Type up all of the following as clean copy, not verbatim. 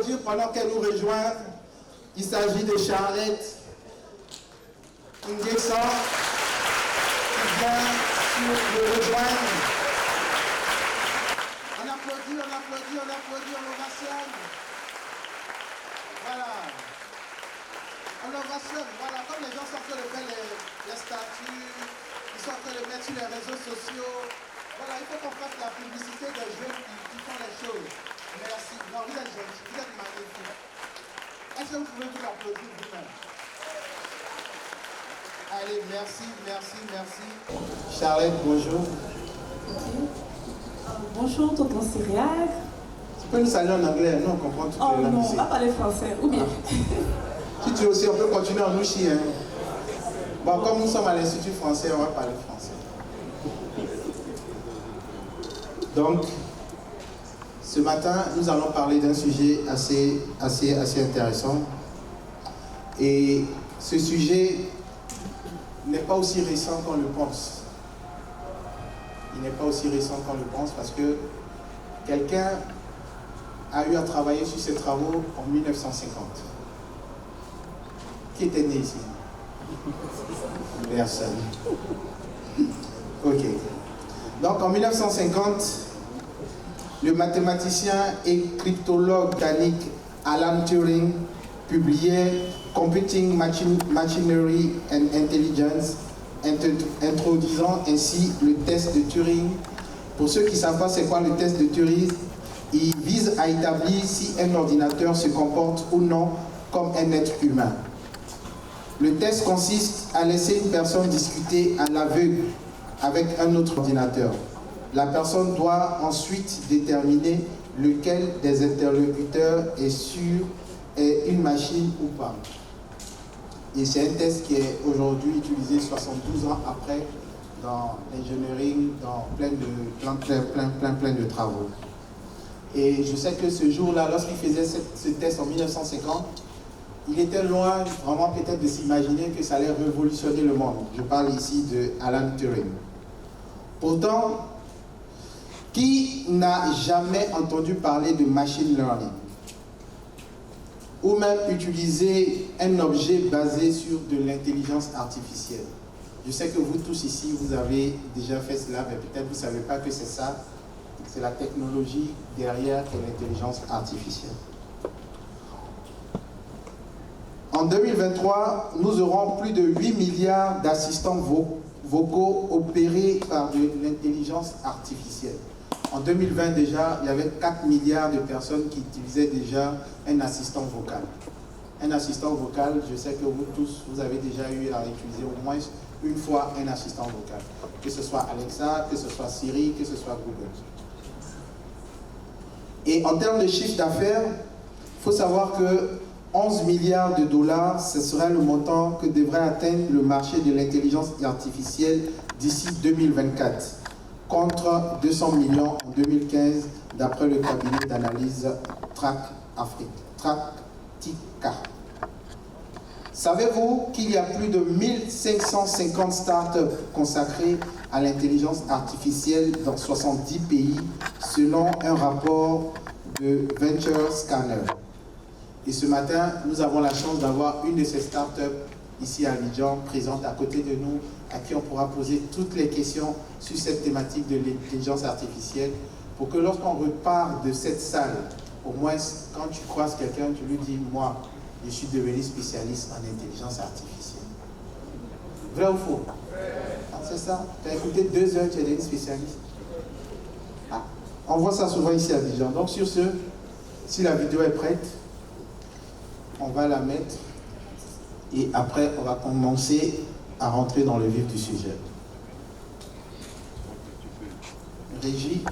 applaudir pendant qu'elle nous rejoint. Il s'agit de Charlotte Nguessan qui vient nous rejoindre. On applaudit, on ovationne. Voilà. On ovationne, voilà, comme les gens sont en train de faire les statuts, ils sont en train de mettre sur les réseaux sociaux. Voilà, il faut qu'on fasse la publicité des jeunes qui font les choses. Merci. Non, vous êtes gentil, vous êtes magnifique. Est-ce que vous pouvez vous applaudir vous-même? Allez, merci. Charlotte, bonjour. Bonjour, tonton Cyriac. Tu peux nous saluer en anglais, nous on comprend tout. Oh non, on va parler français, ou bien. Si tu veux aussi, on peut continuer en ouchi. Hein. Bon, comme nous sommes à l'Institut français, on va parler français. Donc, ce matin, nous allons parler d'un sujet assez intéressant. Et ce sujet n'est pas aussi récent qu'on le pense. Il n'est pas aussi récent qu'on le pense parce que quelqu'un a eu à travailler sur ces travaux en 1950. Qui était né ici? Personne. Ok. Donc en 1950, le mathématicien et cryptologue britannique Alan Turing publiait Computing Machinery and Intelligence, introduisant ainsi le test de Turing. Pour ceux qui ne savent pas c'est quoi le test de Turing, il vise à établir si un ordinateur se comporte ou non comme un être humain. Le test consiste à laisser une personne discuter à l'aveugle avec un autre ordinateur. La personne doit ensuite déterminer lequel des interlocuteurs est une machine ou pas. Et c'est un test qui est aujourd'hui utilisé 72 ans après dans l'engineering, dans plein de travaux. Et je sais que ce jour-là, lorsqu'il faisait ce test en 1950, il était loin vraiment peut-être de s'imaginer que ça allait révolutionner le monde. Je parle ici de Alan Turing. Pourtant, qui n'a jamais entendu parler de machine learning? Ou même utiliser un objet basé sur de l'intelligence artificielle? Je sais que vous tous ici, vous avez déjà fait cela, mais peut-être vous ne savez pas que c'est ça. C'est la technologie derrière l'intelligence artificielle. En 2023, nous aurons plus de 8 milliards d'assistants vocaux opérés par de l'intelligence artificielle. En 2020 déjà, il y avait 4 milliards de personnes qui utilisaient déjà un assistant vocal. Un assistant vocal, je sais que vous tous, vous avez déjà eu à utiliser au moins une fois un assistant vocal. Que ce soit Alexa, que ce soit Siri, que ce soit Google. Et en termes de chiffre d'affaires, il faut savoir que 11 milliards de dollars, ce sera le montant que devrait atteindre le marché de l'intelligence artificielle d'ici 2024, contre 200 millions en 2015, d'après le cabinet d'analyse Tractica. Savez-vous qu'il y a plus de 1550 startups consacrées à l'intelligence artificielle dans 70 pays, selon un rapport de Venture Scanner? Et ce matin, nous avons la chance d'avoir une de ces startups ici à Abidjan, présente à côté de nous, à qui on pourra poser toutes les questions sur cette thématique de l'intelligence artificielle, pour que lorsqu'on repart de cette salle, au moins quand tu croises quelqu'un, tu lui dis, moi, je suis devenu spécialiste en intelligence artificielle. Vrai ou faux? Ah, c'est ça. Tu as écouté 2 heures, tu es devenu spécialiste. Ah, on voit ça souvent ici à Abidjan. Donc sur ce, si la vidéo est prête, on va la mettre et après on va commencer à rentrer dans le vif du sujet. Régie.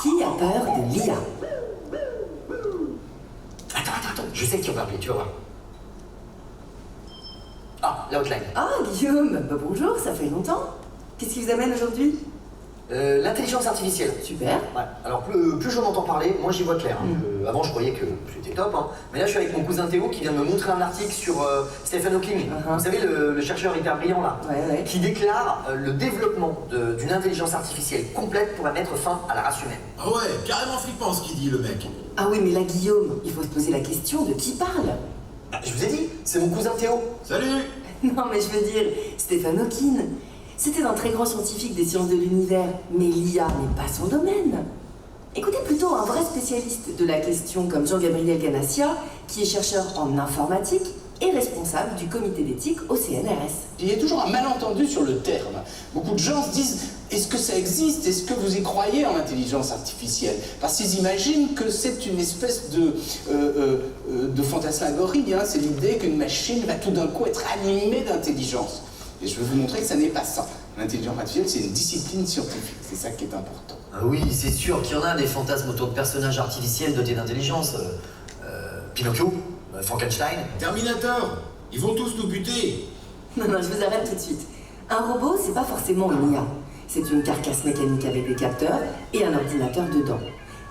Qui a peur de l'IA? Attends, je sais qui on va appeler, tu vas voir. Ah, Ah, la hotline. Ah, Guillaume, bah bonjour, ça fait longtemps. Qu'est-ce qui vous amène aujourd'hui? L'intelligence artificielle. Super. Ouais. Alors plus j'en entends parler, moins j'y vois clair. Hein. Avant je croyais que c'était top, hein. Mais là je suis avec mon cousin Théo qui vient de me montrer un article sur Stephen Hawking. Vous savez le chercheur hyper brillant là, Ouais. qui déclare le développement d'une intelligence artificielle complète pourrait mettre fin à la race humaine. Ah ouais, carrément flippant ce qu'il dit le mec. Ah oui, mais là, Guillaume, il faut se poser la question de qui parle. Bah, je vous ai dit, c'est mon cousin Théo. Salut. Non, mais je veux dire, Stephen Hawking. C'était un très grand scientifique des sciences de l'univers, mais l'IA n'est pas son domaine. Écoutez plutôt un vrai spécialiste de la question comme Jean-Gabriel Ganassia, qui est chercheur en informatique et responsable du comité d'éthique au CNRS. Il y a toujours un malentendu sur le terme. Beaucoup de gens se disent, est-ce que ça existe? Est-ce que vous y croyez en l'intelligence artificielle? Parce qu'ils imaginent que c'est une espèce de fantasmagorie, hein. C'est l'idée qu'une machine va tout d'un coup être animée d'intelligence. Et je vais vous montrer que ça n'est pas ça. L'intelligence artificielle, c'est une discipline scientifique. C'est ça qui est important. Ah oui, c'est sûr qu'il y en a des fantasmes autour de personnages artificiels dotés d'intelligence. Pinocchio, Frankenstein. Terminator, ils vont tous nous buter. Non, je vous arrête tout de suite. Un robot, c'est pas forcément une IA. C'est une carcasse mécanique avec des capteurs et un ordinateur dedans.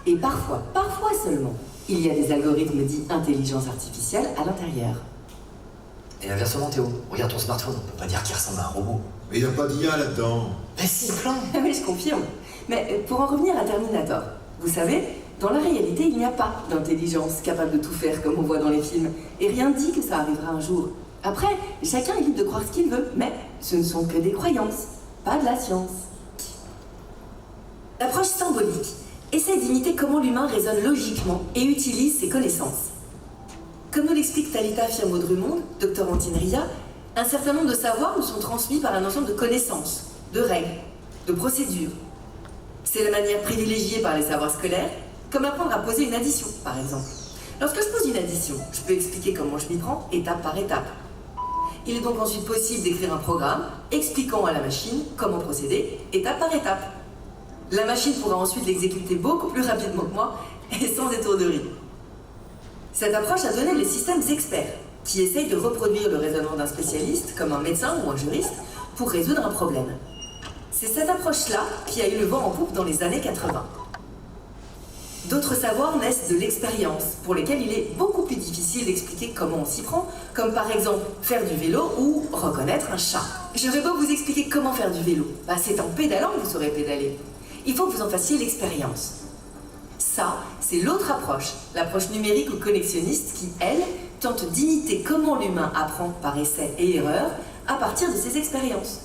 Et parfois seulement, il y a des algorithmes dits intelligence artificielle à l'intérieur. Et inversement Théo, regarde ton smartphone, on peut pas dire qu'il ressemble à un robot. Mais il n'y a pas d'IA là-dedans. Mais si, plein. Oui, je confirme. Mais pour en revenir à Terminator, vous savez, dans la réalité, il n'y a pas d'intelligence capable de tout faire comme on voit dans les films. Et rien ne dit que ça arrivera un jour. Après, chacun est libre de croire ce qu'il veut, mais ce ne sont que des croyances, pas de la science. L'approche symbolique essaie d'imiter comment l'humain raisonne logiquement et utilise ses connaissances. Comme nous l'explique Talita Firmo-Drummond, doctorantine RIA, un certain nombre de savoirs nous sont transmis par un ensemble de connaissances, de règles, de procédures. C'est la manière privilégiée par les savoirs scolaires, comme apprendre à poser une addition, par exemple. Lorsque je pose une addition, je peux expliquer comment je m'y prends, étape par étape. Il est donc ensuite possible d'écrire un programme expliquant à la machine comment procéder, étape par étape. La machine pourra ensuite l'exécuter beaucoup plus rapidement que moi et sans étourderie. Cette approche a donné les systèmes experts, qui essayent de reproduire le raisonnement d'un spécialiste, comme un médecin ou un juriste, pour résoudre un problème. C'est cette approche-là qui a eu le vent en poupe dans les années 80. D'autres savoirs naissent de l'expérience, pour lesquels il est beaucoup plus difficile d'expliquer comment on s'y prend, comme par exemple faire du vélo ou reconnaître un chat. Je vais pas vous expliquer comment faire du vélo. C'est en pédalant que vous saurez pédaler. Il faut que vous en fassiez l'expérience. Ça, c'est l'autre approche, l'approche numérique ou connexionniste qui, elle, tente d'imiter comment l'humain apprend par essai et erreur à partir de ses expériences.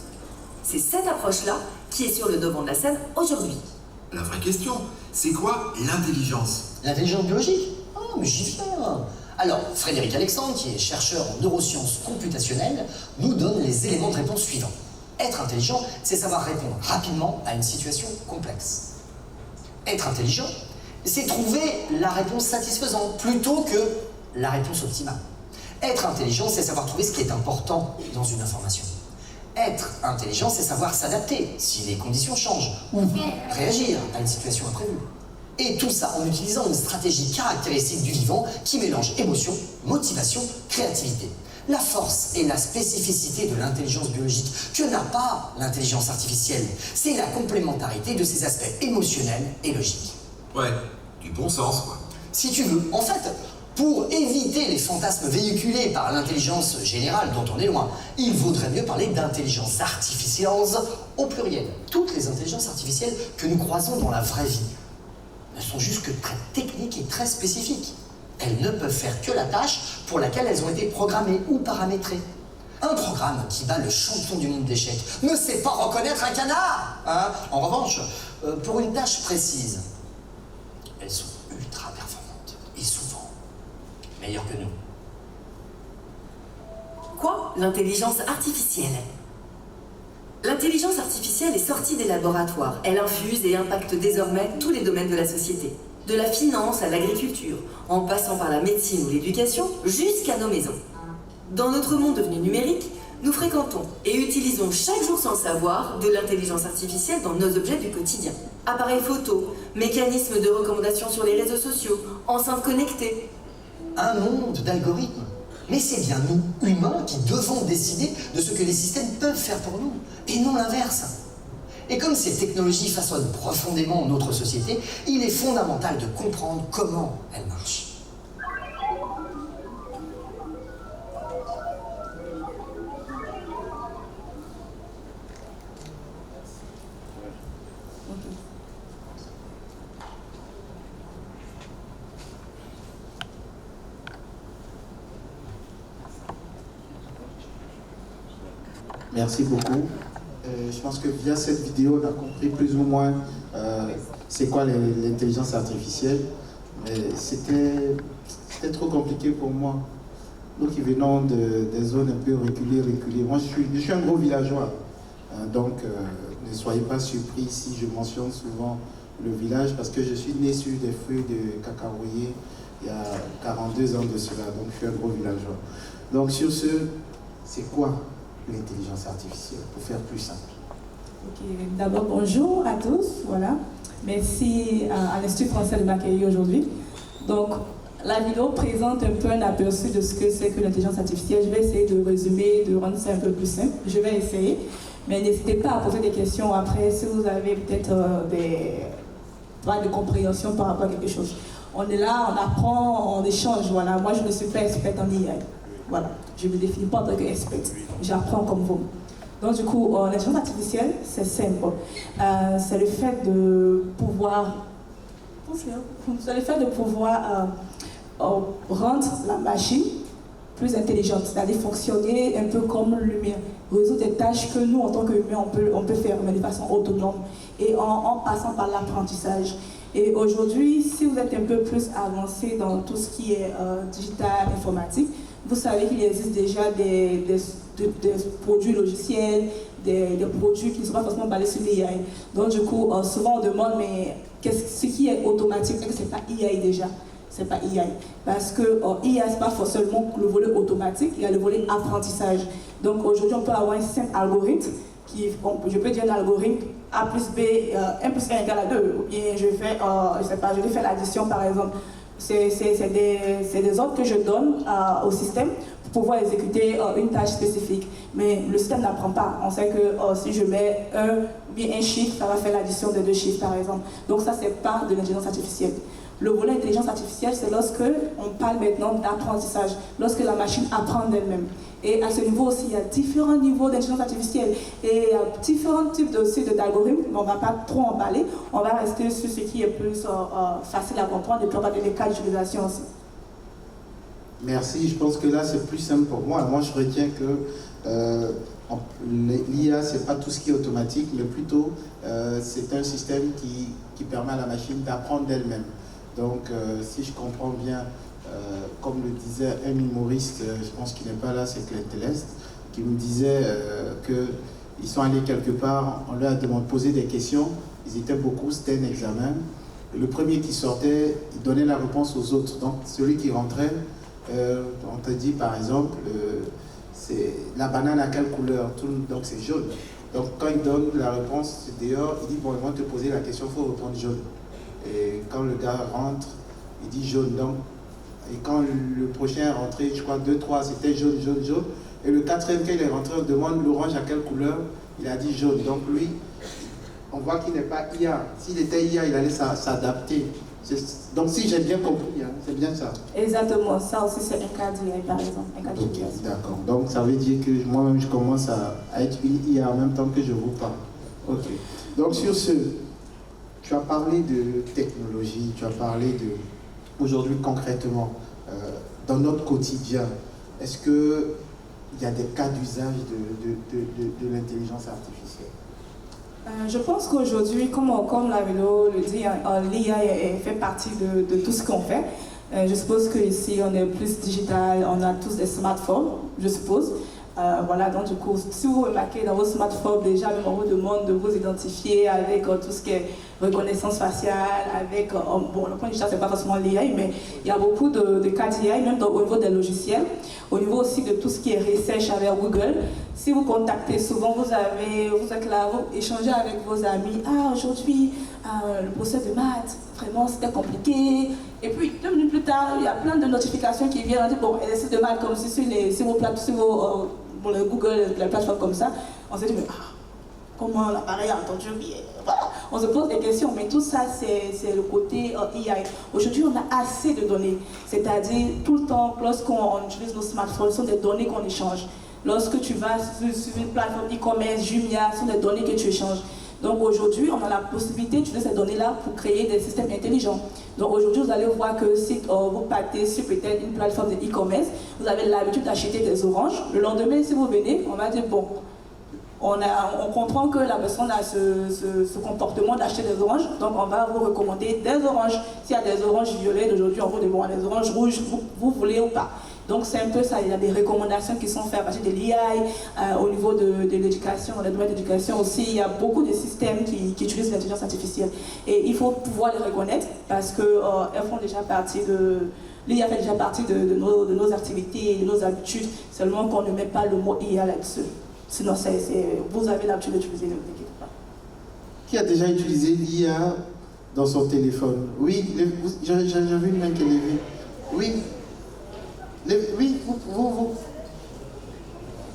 C'est cette approche-là qui est sur le devant de la scène aujourd'hui. La vraie question, c'est quoi l'intelligence? L'intelligence biologique? Oh, mais j'y viens. Alors, Frédéric Alexandre, qui est chercheur en neurosciences computationnelles, nous donne les éléments de réponse suivants. Être intelligent, c'est savoir répondre rapidement à une situation complexe. Être intelligent, c'est trouver la réponse satisfaisante plutôt que la réponse optimale. Être intelligent, c'est savoir trouver ce qui est important dans une information. Être intelligent, c'est savoir s'adapter si les conditions changent ou réagir à une situation imprévue. Et tout ça en utilisant une stratégie caractéristique du vivant qui mélange émotion, motivation, créativité. La force et la spécificité de l'intelligence biologique que n'a pas l'intelligence artificielle, c'est la complémentarité de ses aspects émotionnels et logiques. Ouais, du bon sens quoi. Si tu veux, en fait, pour éviter les fantasmes véhiculés par l'intelligence générale dont on est loin, il vaudrait mieux parler d'intelligence artificielle au pluriel. Toutes les intelligences artificielles que nous croisons dans la vraie vie ne sont juste que très techniques et très spécifiques. Elles ne peuvent faire que la tâche pour laquelle elles ont été programmées ou paramétrées. Un programme qui bat le champion du monde d'échecs ne sait pas reconnaître un canard, hein. En revanche, pour une tâche précise, elles sont ultra performantes et souvent meilleures que nous. Quoi? L'intelligence artificielle. L'intelligence artificielle est sortie des laboratoires. Elle infuse et impacte désormais tous les domaines de la société. De la finance à l'agriculture, en passant par la médecine ou l'éducation, jusqu'à nos maisons. Dans notre monde devenu numérique, nous fréquentons et utilisons chaque jour sans le savoir de l'intelligence artificielle dans nos objets du quotidien. Appareils photo, mécanismes de recommandation sur les réseaux sociaux, enceintes connectées. Un monde d'algorithmes Mais c'est bien nous, humains, qui devons décider de ce que les systèmes peuvent faire pour nous, et non l'inverse. Et comme ces technologies façonnent profondément notre société, il est fondamental de comprendre comment elles marchent. Merci beaucoup. Je pense que via cette vidéo, on a compris plus ou moins c'est quoi l'intelligence artificielle. Mais c'était trop compliqué pour moi. Nous qui venons des zones un peu reculées. Moi, je suis un gros villageois. Donc, ne soyez pas surpris si je mentionne souvent le village, parce que je suis né sur des feuilles de cacaoyer il y a 42 ans de cela. Donc, je suis un gros villageois. Donc, sur ce, c'est quoi l'intelligence artificielle, pour faire plus simple? Ok, d'abord bonjour à tous, voilà. Merci à l'Institut français de m'accueillir aujourd'hui. Donc, la vidéo présente un peu un aperçu de ce que c'est que l'intelligence artificielle. Je vais essayer de résumer, de rendre ça un peu plus simple. Je vais essayer, mais n'hésitez pas à poser des questions après si vous avez peut-être des droits de compréhension par rapport à quelque chose. On est là, on apprend, on échange, voilà. Moi, je ne suis pas experte en IA. Voilà, je ne me définis pas en tant qu'experte. J'apprends comme vous. Donc du coup, l'intelligence artificielle, c'est simple. C'est le fait de pouvoir... C'est le fait de pouvoir rendre la machine plus intelligente, c'est-à-dire fonctionner un peu comme l'humain, résoudre des tâches que nous, en tant qu'humains, on peut faire, mais de façon autonome, et en passant par l'apprentissage. Et aujourd'hui, si vous êtes un peu plus avancé dans tout ce qui est digital, informatique, vous savez qu'il existe déjà des produits logiciels, des produits qui ne sont pas forcément basés sur l'IA. Donc du coup, souvent on demande, mais ce qui est automatique, est-ce que ce n'est pas IA déjà? C'est pas IA. Parce que IA, ce n'est pas forcément le volet automatique, il y a le volet apprentissage. Donc aujourd'hui, on peut avoir un simple algorithme, je peux dire un algorithme A plus B, 1 plus 1 égale à 2, ou bien je vais faire l'addition par exemple. C'est des ordres que je donne au système pour pouvoir exécuter une tâche spécifique. Mais le système n'apprend pas. On sait que si je mets un chiffre, ça va faire l'addition de 2 chiffres par exemple. Donc ça, c'est pas de l'intelligence artificielle. Le volet intelligence artificielle, c'est lorsque on parle maintenant d'apprentissage, lorsque la machine apprend d'elle-même. Et à ce niveau aussi, il y a différents niveaux d'intelligence artificielle et différents types d'algorithmes. On ne va pas trop emballer, on va rester sur ce qui est plus facile à comprendre et puis on va donner des cas d'utilisation aussi. Merci, je pense que là c'est plus simple pour moi. Moi je retiens que l'IA c'est pas tout ce qui est automatique, mais plutôt c'est un système qui permet à la machine d'apprendre d'elle-même. Donc si je comprends bien, comme le disait un humoriste, je pense qu'il n'est pas là, c'est Claire Téleste, qui me disait qu'ils sont allés quelque part, on leur a posé des questions, ils étaient beaucoup, c'était un examen. Le premier qui sortait, il donnait la réponse aux autres. Donc celui qui rentrait, on te dit par exemple, c'est la banane à quelle couleur? Donc c'est jaune. Donc quand il donne la réponse dehors, il dit bon, ils vont te poser la question, il faut répondre jaune. Et quand le gars rentre, il dit jaune. Donc, et quand le prochain est rentré, je crois 2, 3, c'était jaune, jaune, jaune. Et le quatrième, quand il est rentré, on demande l'orange à quelle couleur? Il a dit jaune. Donc lui, on voit qu'il n'est pas IA. S'il était IA, il allait s'adapter. Donc si j'ai bien compris, hein, c'est bien ça. Exactement, ça aussi c'est un cas d'IA par exemple. Ok, d'accord. Donc ça veut dire que moi-même je commence à être une IA en même temps que je vous parle. Ok. Donc sur ce, tu as parlé de technologie, tu as parlé de, aujourd'hui concrètement, dans notre quotidien, est-ce qu'il y a des cas d'usage de l'intelligence artificielle? Je pense qu'aujourd'hui, comme la vidéo le dit, l'IA fait partie de tout ce qu'on fait. Je suppose qu'ici, on est plus digital, on a tous des smartphones, je suppose. Voilà, donc du coup, si vous remarquez dans vos smartphones, déjà, même on vous demande de vous identifier avec tout ce qui est reconnaissance faciale, avec, bon, le point digital, c'est pas forcément l'IA, mais il y a beaucoup de cas d'IA, même au niveau des logiciels, au niveau aussi de tout ce qui est recherche avec Google. Si vous contactez souvent, vous êtes là, vous échangez avec vos amis, ah, aujourd'hui, le procès de maths, vraiment, c'était compliqué, Et puis 2 minutes plus tard, il y a plein de notifications qui viennent. On dit, bon, c'est de mal, comme si sur vos plateformes, sur le Google, les plateformes comme ça, on se dit, mais comment l'appareil a entendu? Voilà. On se pose des questions, mais tout ça, c'est le côté AI. Aujourd'hui, on a assez de données. C'est-à-dire, tout le temps, lorsqu'on utilise nos smartphones, ce sont des données qu'on échange. Lorsque tu vas sur une plateforme e-commerce, Jumia, ce sont des données que tu échanges. Donc aujourd'hui, on a la possibilité d'utiliser ces données-là pour créer des systèmes intelligents. Donc aujourd'hui, vous allez voir que si vous partez sur peut-être une plateforme de e-commerce, vous avez l'habitude d'acheter des oranges. Le lendemain, si vous venez, on va dire, bon, on comprend que la personne a ce comportement d'acheter des oranges, donc on va vous recommander des oranges. S'il y a des oranges violettes, aujourd'hui, on vous demande des oranges rouges, vous voulez ou pas. Donc c'est un peu ça, il y a des recommandations qui sont faites à partir de l'IA, au niveau de l'éducation, dans le domaine de l'éducation aussi, il y a beaucoup de systèmes qui utilisent l'intelligence artificielle. Et il faut pouvoir les reconnaître parce qu'elles font déjà partie de... L'IA fait déjà partie de nos activités, de nos habitudes, seulement qu'on ne met pas le mot IA là-dessus. Sinon, vous avez l'habitude d'utiliser, ne vous inquiétez pas. Qui a déjà utilisé l'IA dans son téléphone? Oui, j'ai vu une main qui est levée. Oui. Oui, vous.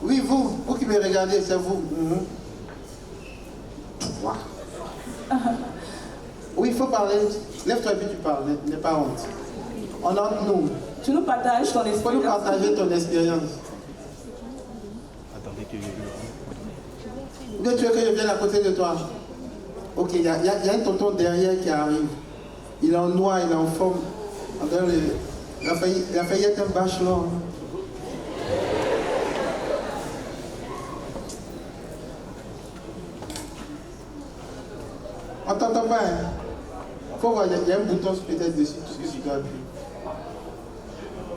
Oui, vous qui me regardez, c'est vous. Oui, il faut parler. Lève-toi et puis tu parles, n'aie pas honte. On entre nous. Tu nous partages ton expérience. Il faut nous partager ton expérience. Attendez que Ou bien tu veux que je vienne à côté de toi? Ok, il y a un tonton derrière qui arrive. Il est en noir, il est en forme. Il a failli être un bachelor. On t'entend pas, hein? Faut voir, il y a un bouton peut-être dessus, tout ce que tu dois appuyer.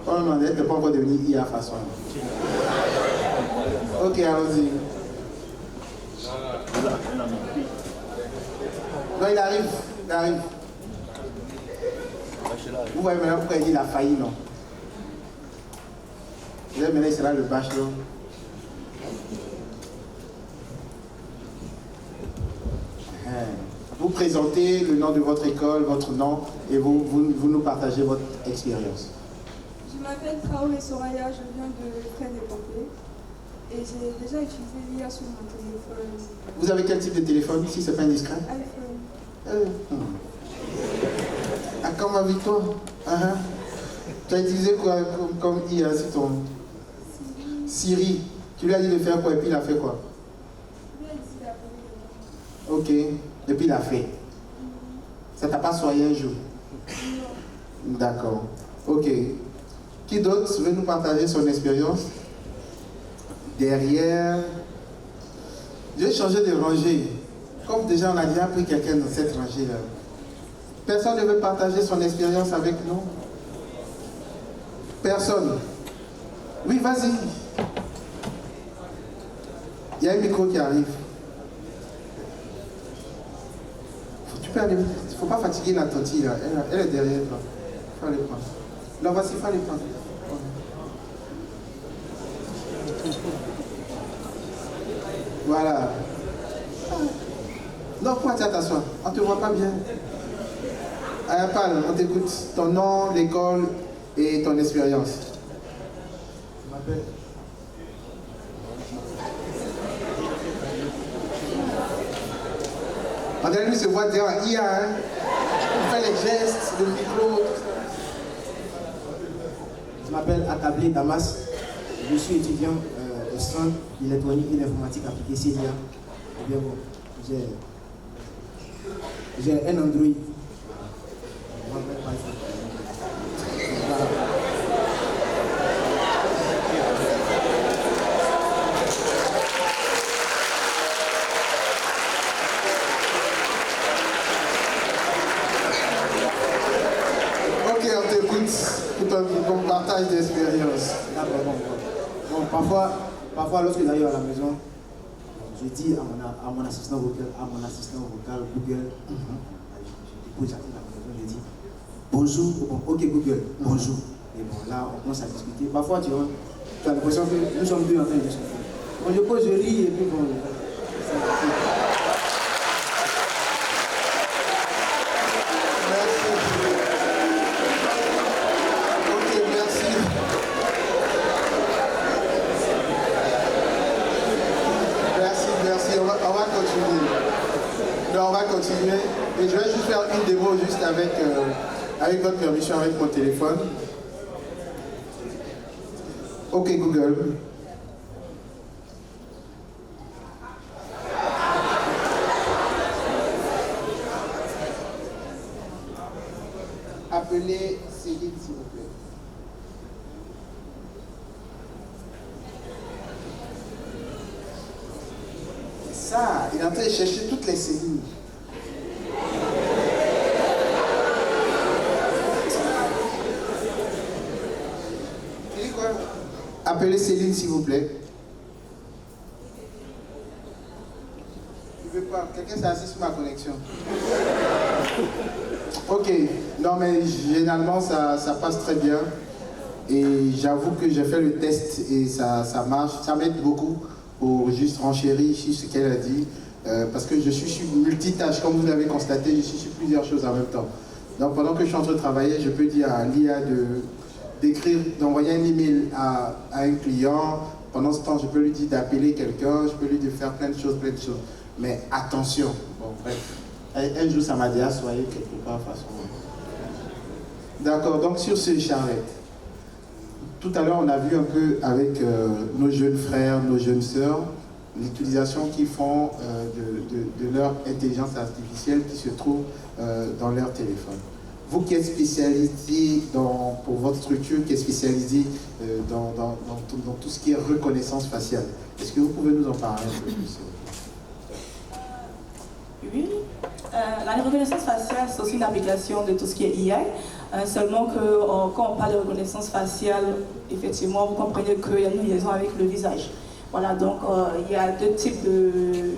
Oh non, elle n'est pas encore devenue IA façon. Ok, allons-y. Non, il arrive. Vous voyez maintenant pourquoi il dit qu'il a failli, non? Maintenant, il sera le bachelor. Vous présentez le nom de votre école, votre nom, et vous nous partagez votre expérience. Je m'appelle Traoré Soraya, je viens de Près des Pompées. Et j'ai déjà utilisé l'IA sur mon téléphone. Vous avez quel type de téléphone, si c'est pas indiscret? iPhone. Ah, comme avec toi? Tu as utilisé quoi comme IA sur ton Siri? Tu lui as dit de faire quoi et puis il a fait quoi? Ok, et puis il a fait. Ça t'a pas soigné un jour? D'accord. Ok. Qui d'autre veut nous partager son expérience? Derrière. Je vais changer de rangée. Comme déjà on a déjà pris quelqu'un dans cette rangée-là. Personne ne veut partager son expérience avec nous? Personne? Oui, vas-y. Il y a un micro qui arrive. Tu peux aller. Il ne faut pas fatiguer la tantille là. Elle est derrière toi. Il faut aller prendre. Là, voici, il faut aller prendre. Voilà. Non, pourquoi tu t'assois? On ne te voit pas bien. Parle, on t'écoute. Ton nom, l'école et ton expérience. Je m'appelle. On dirait lui se voit dire IA, hein? Il fait les gestes, le micro. Je m'appelle Akablé Damas. Je suis étudiant au centre d'électronique et d'informatique appliquée CELIA. Eh bien bon, j'ai un Android. Voilà. Ok, on t'écoute pour ton partage d'expérience. D'accord, bon, parfois lorsque j'arrive à la maison, je dis à mon assistant vocal Google, je dépose à la maison, je dis bonjour, bon, ok Google, bonjour. Et bon, là on commence à discuter. Parfois tu as l'impression que nous sommes deux en train de discuter. Bon, je pose, je ris et puis bon. continuer. Et je vais juste faire une démo juste avec votre permission, avec mon téléphone. Ok Google. Appelez Céline s'il vous plaît. Ça, il est en train de chercher toutes les Céline. Tu dis quoi? Appelez Céline s'il vous plaît. Il veut pas. Quelqu'un s'est assis sur ma connexion. Ok, non mais généralement ça passe très bien et j'avoue que j'ai fait le test et ça marche, ça m'aide beaucoup pour juste renchérir sur ce qu'elle a dit parce que je suis sur multitâche, comme vous l'avez constaté, je suis sur plusieurs choses en même temps. Donc pendant que je suis en train de travailler, je peux dire à l'IA d'écrire, d'envoyer un email à un client, pendant ce temps je peux lui dire d'appeler quelqu'un, je peux lui dire de faire plein de choses, mais attention, bon bref. Un jour, ça m'a dit, soyez quelque part façon. D'accord, donc sur ce, Charlotte, tout à l'heure, on a vu un peu avec nos jeunes frères, nos jeunes sœurs, l'utilisation qu'ils font de leur intelligence artificielle qui se trouve dans leur téléphone. Vous qui êtes spécialisé pour votre structure, qui est spécialisée dans tout ce qui est reconnaissance faciale, est-ce que vous pouvez nous en parler un peu plus? Oui. La reconnaissance faciale, c'est aussi une application de tout ce qui est IA. Seulement que quand on parle de reconnaissance faciale, effectivement, vous comprenez qu'il y a une liaison avec le visage. Voilà, donc il y a deux types de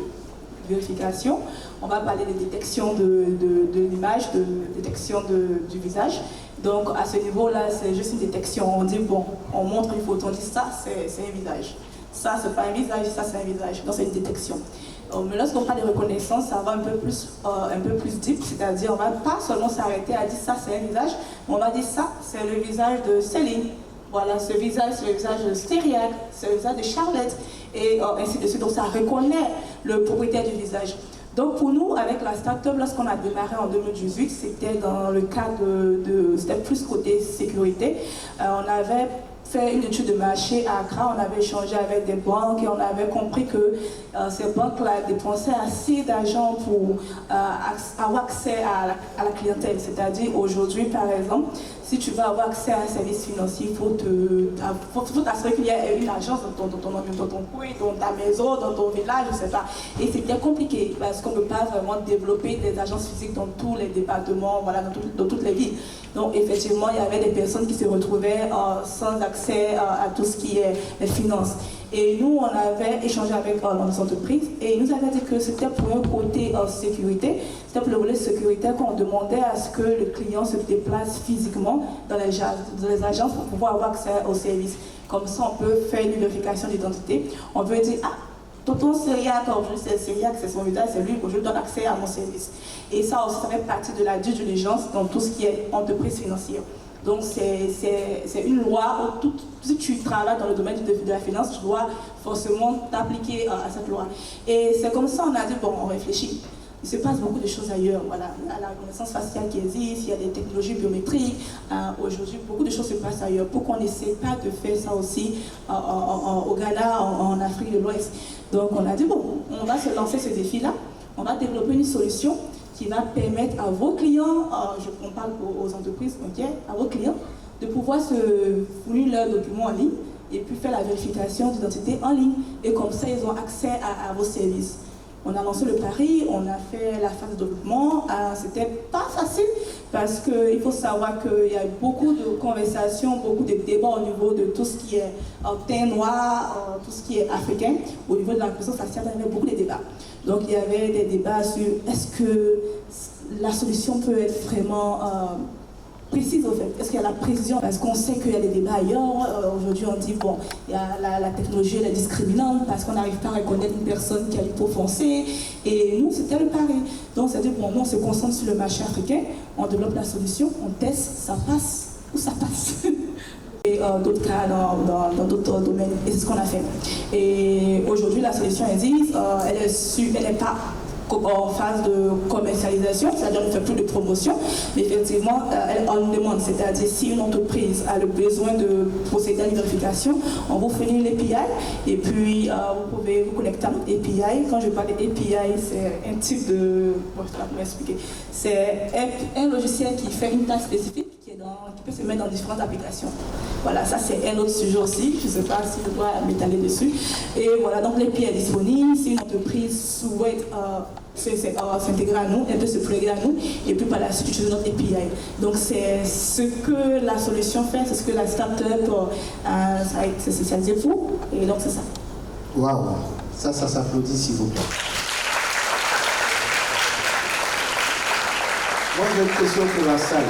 vérification. On va parler de détection de l'image, de détection du visage. Donc à ce niveau-là, c'est juste une détection. On dit, bon, on montre une photo, on dit ça, c'est un visage. Ça, c'est pas un visage, ça, c'est un visage. Donc c'est une détection. Mais lorsqu'on parle de reconnaissance, ça va un peu plus deep, c'est-à-dire on ne va pas seulement s'arrêter à dire ça c'est un visage, mais on va dire ça c'est le visage de Céline, voilà ce visage c'est le visage de Styriac, c'est le visage de Charlotte, et ainsi de suite. Donc ça reconnaît le propriétaire du visage. Donc pour nous, avec la start-up, lorsqu'on a démarré en 2018, c'était dans le cadre c'était plus côté sécurité. On avait fait une étude de marché à Accra, on avait échangé avec des banques et on avait compris que ces banques-là dépensaient assez d'argent pour avoir accès à la clientèle. C'est-à-dire aujourd'hui, par exemple, si tu veux avoir accès à un service financier, il faut t'assurer qu'il y a une agence dans ton coin, dans ta maison, dans ton village, je ne sais pas. Et c'est bien compliqué parce qu'on ne peut pas vraiment développer des agences physiques dans tous les départements, voilà, dans toutes les villes. Donc effectivement, il y avait des personnes qui se retrouvaient sans accès à tout ce qui est les finances. Et nous, on avait échangé avec nos entreprises et ils nous avaient dit que c'était pour un côté sécurité, c'était pour le volet sécurité qu'on demandait à ce que le client se déplace physiquement dans les agences pour pouvoir avoir accès aux services. Comme ça, on peut faire une vérification d'identité. On peut dire, ah, tonton Syriac, c'est Syriac, c'est son visage, c'est lui, je lui donne accès à mon service. Et ça aussi, ça fait partie de la due diligence dans tout ce qui est entreprise financière. Donc c'est une loi où si tu travailles dans le domaine de la finance, tu dois forcément t'appliquer à cette loi. Et c'est comme ça qu'on a dit, bon, on réfléchit. Il se passe beaucoup de choses ailleurs. Voilà, il y a la reconnaissance faciale qui existe, il y a des technologies biométriques. Aujourd'hui, beaucoup de choses se passent ailleurs. Pourquoi on n'essaie pas de faire ça aussi au Ghana, en Afrique de l'Ouest? Donc on a dit, bon, on va se lancer ce défi-là. On va développer une solution qui va permettre à vos clients, on parle aux entreprises, okay, à vos clients, de pouvoir se fournir leurs documents en ligne et puis faire la vérification d'identité en ligne. Et comme ça, ils ont accès à vos services. On a lancé le pari, on a fait la phase de développement. C'était pas facile parce qu'il faut savoir qu'il y a eu beaucoup de conversations, beaucoup de débats au niveau de tout ce qui est teint noir, tout ce qui est africain. Au niveau de la reconnaissance faciale, il y avait beaucoup de débats. Donc il y avait des débats sur est-ce que la solution peut être vraiment précise au fait. Est-ce qu'il y a la précision? Parce qu'on sait qu'il y a des débats ailleurs. Aujourd'hui, on dit, bon, il y a la technologie, elle est discriminante parce qu'on n'arrive pas à reconnaître une personne qui a une peau foncée. Et nous, c'était le pari. Donc, c'est-à-dire, bon, nous, on se concentre sur le marché africain, on développe la solution, on teste, ça passe ou ça passe. Et d'autres cas dans d'autres domaines. Et c'est ce qu'on a fait. Et aujourd'hui, la solution existe. Elle n'est pas en phase de commercialisation, c'est-à-dire on ne fait plus de promotion, mais effectivement, on demande, c'est-à-dire si une entreprise a le besoin de procéder à une vérification, on vous fournit l'API et puis vous pouvez vous connecter à notre API. Quand je parle d'API, c'est un type de... Bon, je vais m'expliquer. C'est un logiciel qui fait une tâche spécifique qui peut se mettre dans différentes applications. Voilà, ça c'est un autre sujet aussi, je ne sais pas si je dois m'étaler dessus. Et voilà, donc l'API est disponible. Si une entreprise souhaite s'intégrer à nous, elle peut se plugger à nous et puis par la suite utiliser notre API. Donc c'est ce que la solution fait, c'est ce que la start-up s'est spécialisée pour, et donc c'est ça. Waouh, ça s'applaudit s'il vous plaît. Moi j'ai une question pour la salle.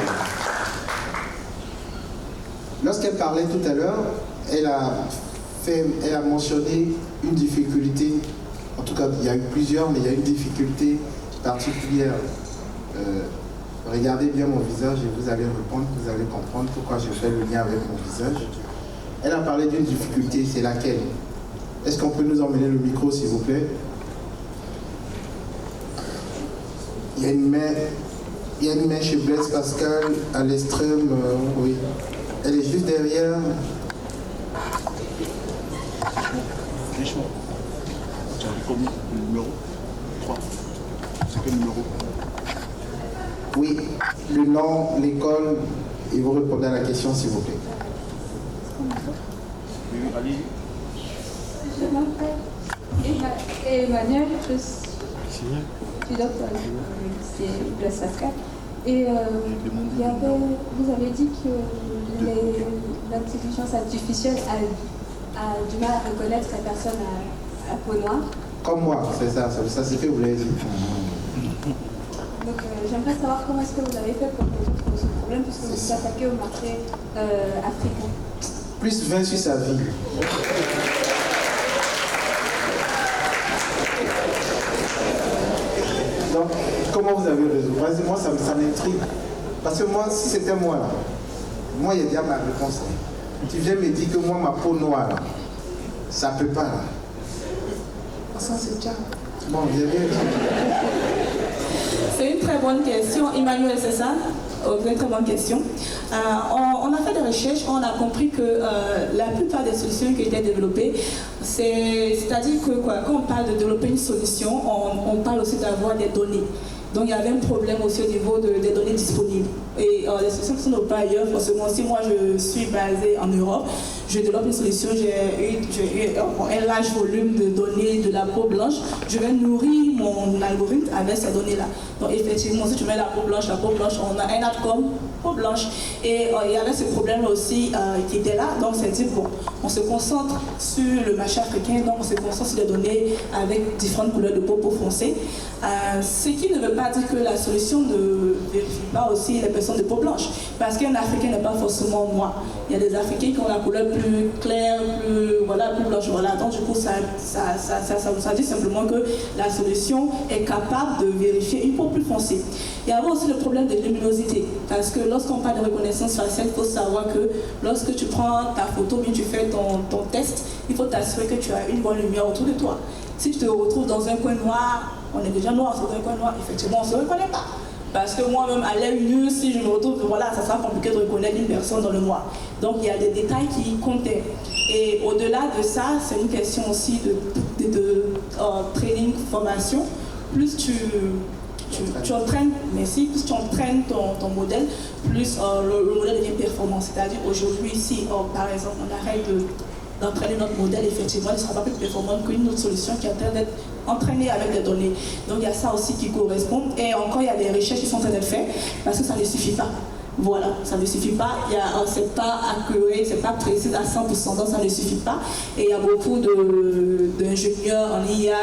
Lorsqu'elle parlait tout à l'heure, elle a mentionné une difficulté. En tout cas, il y a eu plusieurs, mais il y a une difficulté particulière. Regardez bien mon visage et vous allez répondre, vous allez comprendre pourquoi j'ai fait le lien avec mon visage. Elle a parlé d'une difficulté, c'est laquelle? Est-ce qu'on peut nous emmener le micro, s'il vous plaît? Il y a une main chez Blaise Pascal, à l'extrême, oui. Elle est juste derrière. Le numéro 3. C'est quel numéro? Oui, le nom, l'école, et vous répondez à la question, s'il vous plaît. Oui, allez. Je m'appelle Emmanuel, je suis docteur, c'est Blaise Pascal. Et vous avez dit que l'intelligence artificielle a du mal à reconnaître les personnes à peau noire. Comme moi, c'est ça c'est fait, vous l'avez dit. Donc j'aimerais savoir comment est-ce que vous avez fait pour résoudre ce problème, puisque vous vous attaquez au marché africain. Plus 20 sur sa vie. Donc, comment vous avez résolu? Vas-y, moi, ça m'intrigue. Parce que moi, si c'était moi, là, moi, il y a déjà ma réponse. Tu viens me dire que moi, ma peau noire, là, ça ne peut pas, là. Ça, c'est déjà... Bon, j'ai bien dit. C'est une très bonne question. Emmanuel, c'est ça? Une très bonne question. On a fait des recherches, on a compris que la plupart des solutions qui étaient développées, c'est-à-dire que quand on parle de développer une solution, on parle aussi d'avoir des données. Donc il y avait un problème aussi au niveau des données disponibles. Et les solutions qui sont pas ailleurs, forcément, si moi je suis basée en Europe, je développe une solution, j'ai eu un large volume de données de la peau blanche, je vais nourrir mon algorithme avec ces données-là. Donc effectivement, si tu mets la peau blanche, on a un outcome peau blanche. Et il y avait ce problème aussi qui était là, donc c'est dit, bon, on se concentre sur le marché africain, donc on se concentre sur des données avec différentes couleurs de peau foncée. Ce qui ne veut pas dire que la solution ne vérifie pas aussi les personnes de peau blanche, parce qu'un Africain n'est pas forcément noir. Il y a des Africains qui ont la couleur plus claire, plus blanche. Voilà. Donc du coup, ça dit simplement que la solution est capable de vérifier une peau plus foncée. Il y avait aussi le problème de luminosité, parce que lorsqu'on parle de reconnaissance faciale, il faut savoir que lorsque tu prends ta photo, bien tu fais ton test, il faut t'assurer que tu as une bonne lumière autour de toi. Si tu te retrouves dans un coin noir, on est déjà noir, dans un coin noir, effectivement, on ne se reconnaît pas. Parce que moi-même, à l'œil nu, si je me retrouve, voilà, ça sera compliqué de reconnaître une personne dans le noir. Donc, il y a des détails qui comptaient. Et au-delà de ça, c'est une question aussi de training, formation. Plus tu entraînes, plus tu entraînes ton modèle, plus le modèle devient performant. C'est-à-dire, aujourd'hui, si, par exemple, on arrête d'entraîner notre modèle, effectivement, il ne sera pas plus performant qu'une autre solution qui est en train d'être entraînée avec des données. Donc il y a ça aussi qui correspond. Et encore, il y a des recherches qui sont en train d'être faites parce que ça ne suffit pas. Voilà, ça ne suffit pas. C'est pas accuré, c'est pas précis à 100%, donc ça ne suffit pas. Et il y a beaucoup d'ingénieurs en IA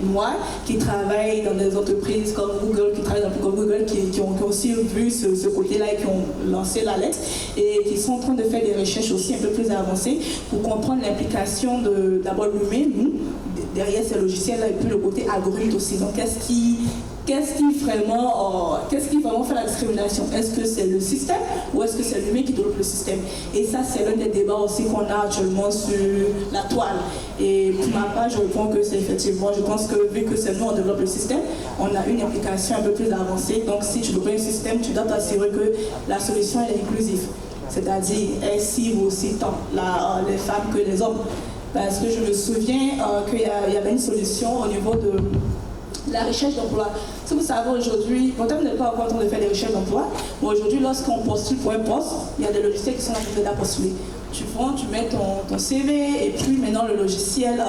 noirs qui travaillent dans des entreprises comme Google, qui ont aussi vu ce côté-là et qui ont lancé l'alerte et qui sont en train de faire des recherches aussi un peu plus avancées pour comprendre l'implication d'abord l'humain, nous, derrière ces logiciels-là, et puis le côté algorithme aussi. Donc, qu'est-ce qu'est-ce qui vraiment fait la discrimination? Est-ce que c'est le système ou est-ce que c'est l'humain qui développe le système? Et ça, c'est l'un des débats aussi qu'on a actuellement sur la toile. Et pour ma part, je réponds que c'est effectivement, je pense que vu que c'est nous, on développe le système, on a une implication un peu plus avancée. Donc si tu développes un système, tu dois t'assurer que la solution elle est inclusive. C'est-à-dire, elle cible aussi tant les femmes que les hommes. Parce que je me souviens qu'il y avait une solution au niveau de la recherche d'emploi. Si vous savez aujourd'hui, peut-être vous n'êtes pas encore en train de faire des recherches d'emploi, mais aujourd'hui, lorsqu'on postule pour un poste, il y a des logiciels qui sont là pour t'aider à postuler. Tu mets ton CV et puis maintenant le logiciel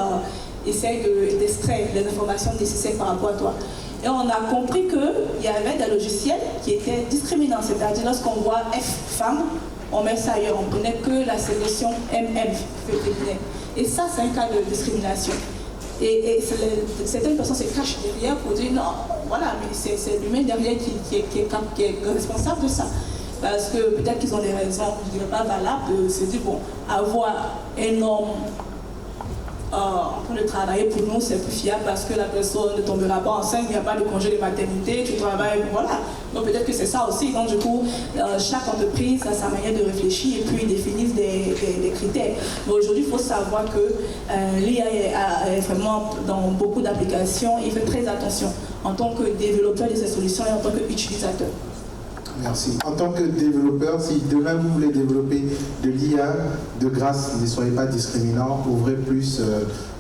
essaye d'extraire les informations nécessaires par rapport à toi. Et on a compris qu'il y avait des logiciels qui étaient discriminants, c'est-à-dire lorsqu'on voit F femme, on met ça ailleurs, on ne connaît que la sélection MM féminin. Et ça, c'est un cas de discrimination. Et certaines personnes se cachent derrière pour dire non, voilà, mais c'est l'humain derrière qui est responsable de ça. Parce que peut-être qu'ils ont des raisons, je ne dirais pas valables, de se dire, bon, avoir un homme en train de travailler pour nous, c'est plus fiable parce que la personne ne tombera pas enceinte, il n'y a pas de congé de maternité, tu travailles, voilà. Donc peut-être que c'est ça aussi. Donc du coup, chaque entreprise a sa manière de réfléchir et puis ils définissent des critères. Mais aujourd'hui, il faut savoir que l'IA est vraiment dans beaucoup d'applications, il fait très attention en tant que développeur de ces solutions et en tant qu'utilisateur. Merci. En tant que développeur, si demain vous voulez développer de l'IA, de grâce, ne soyez pas discriminant, ouvrez plus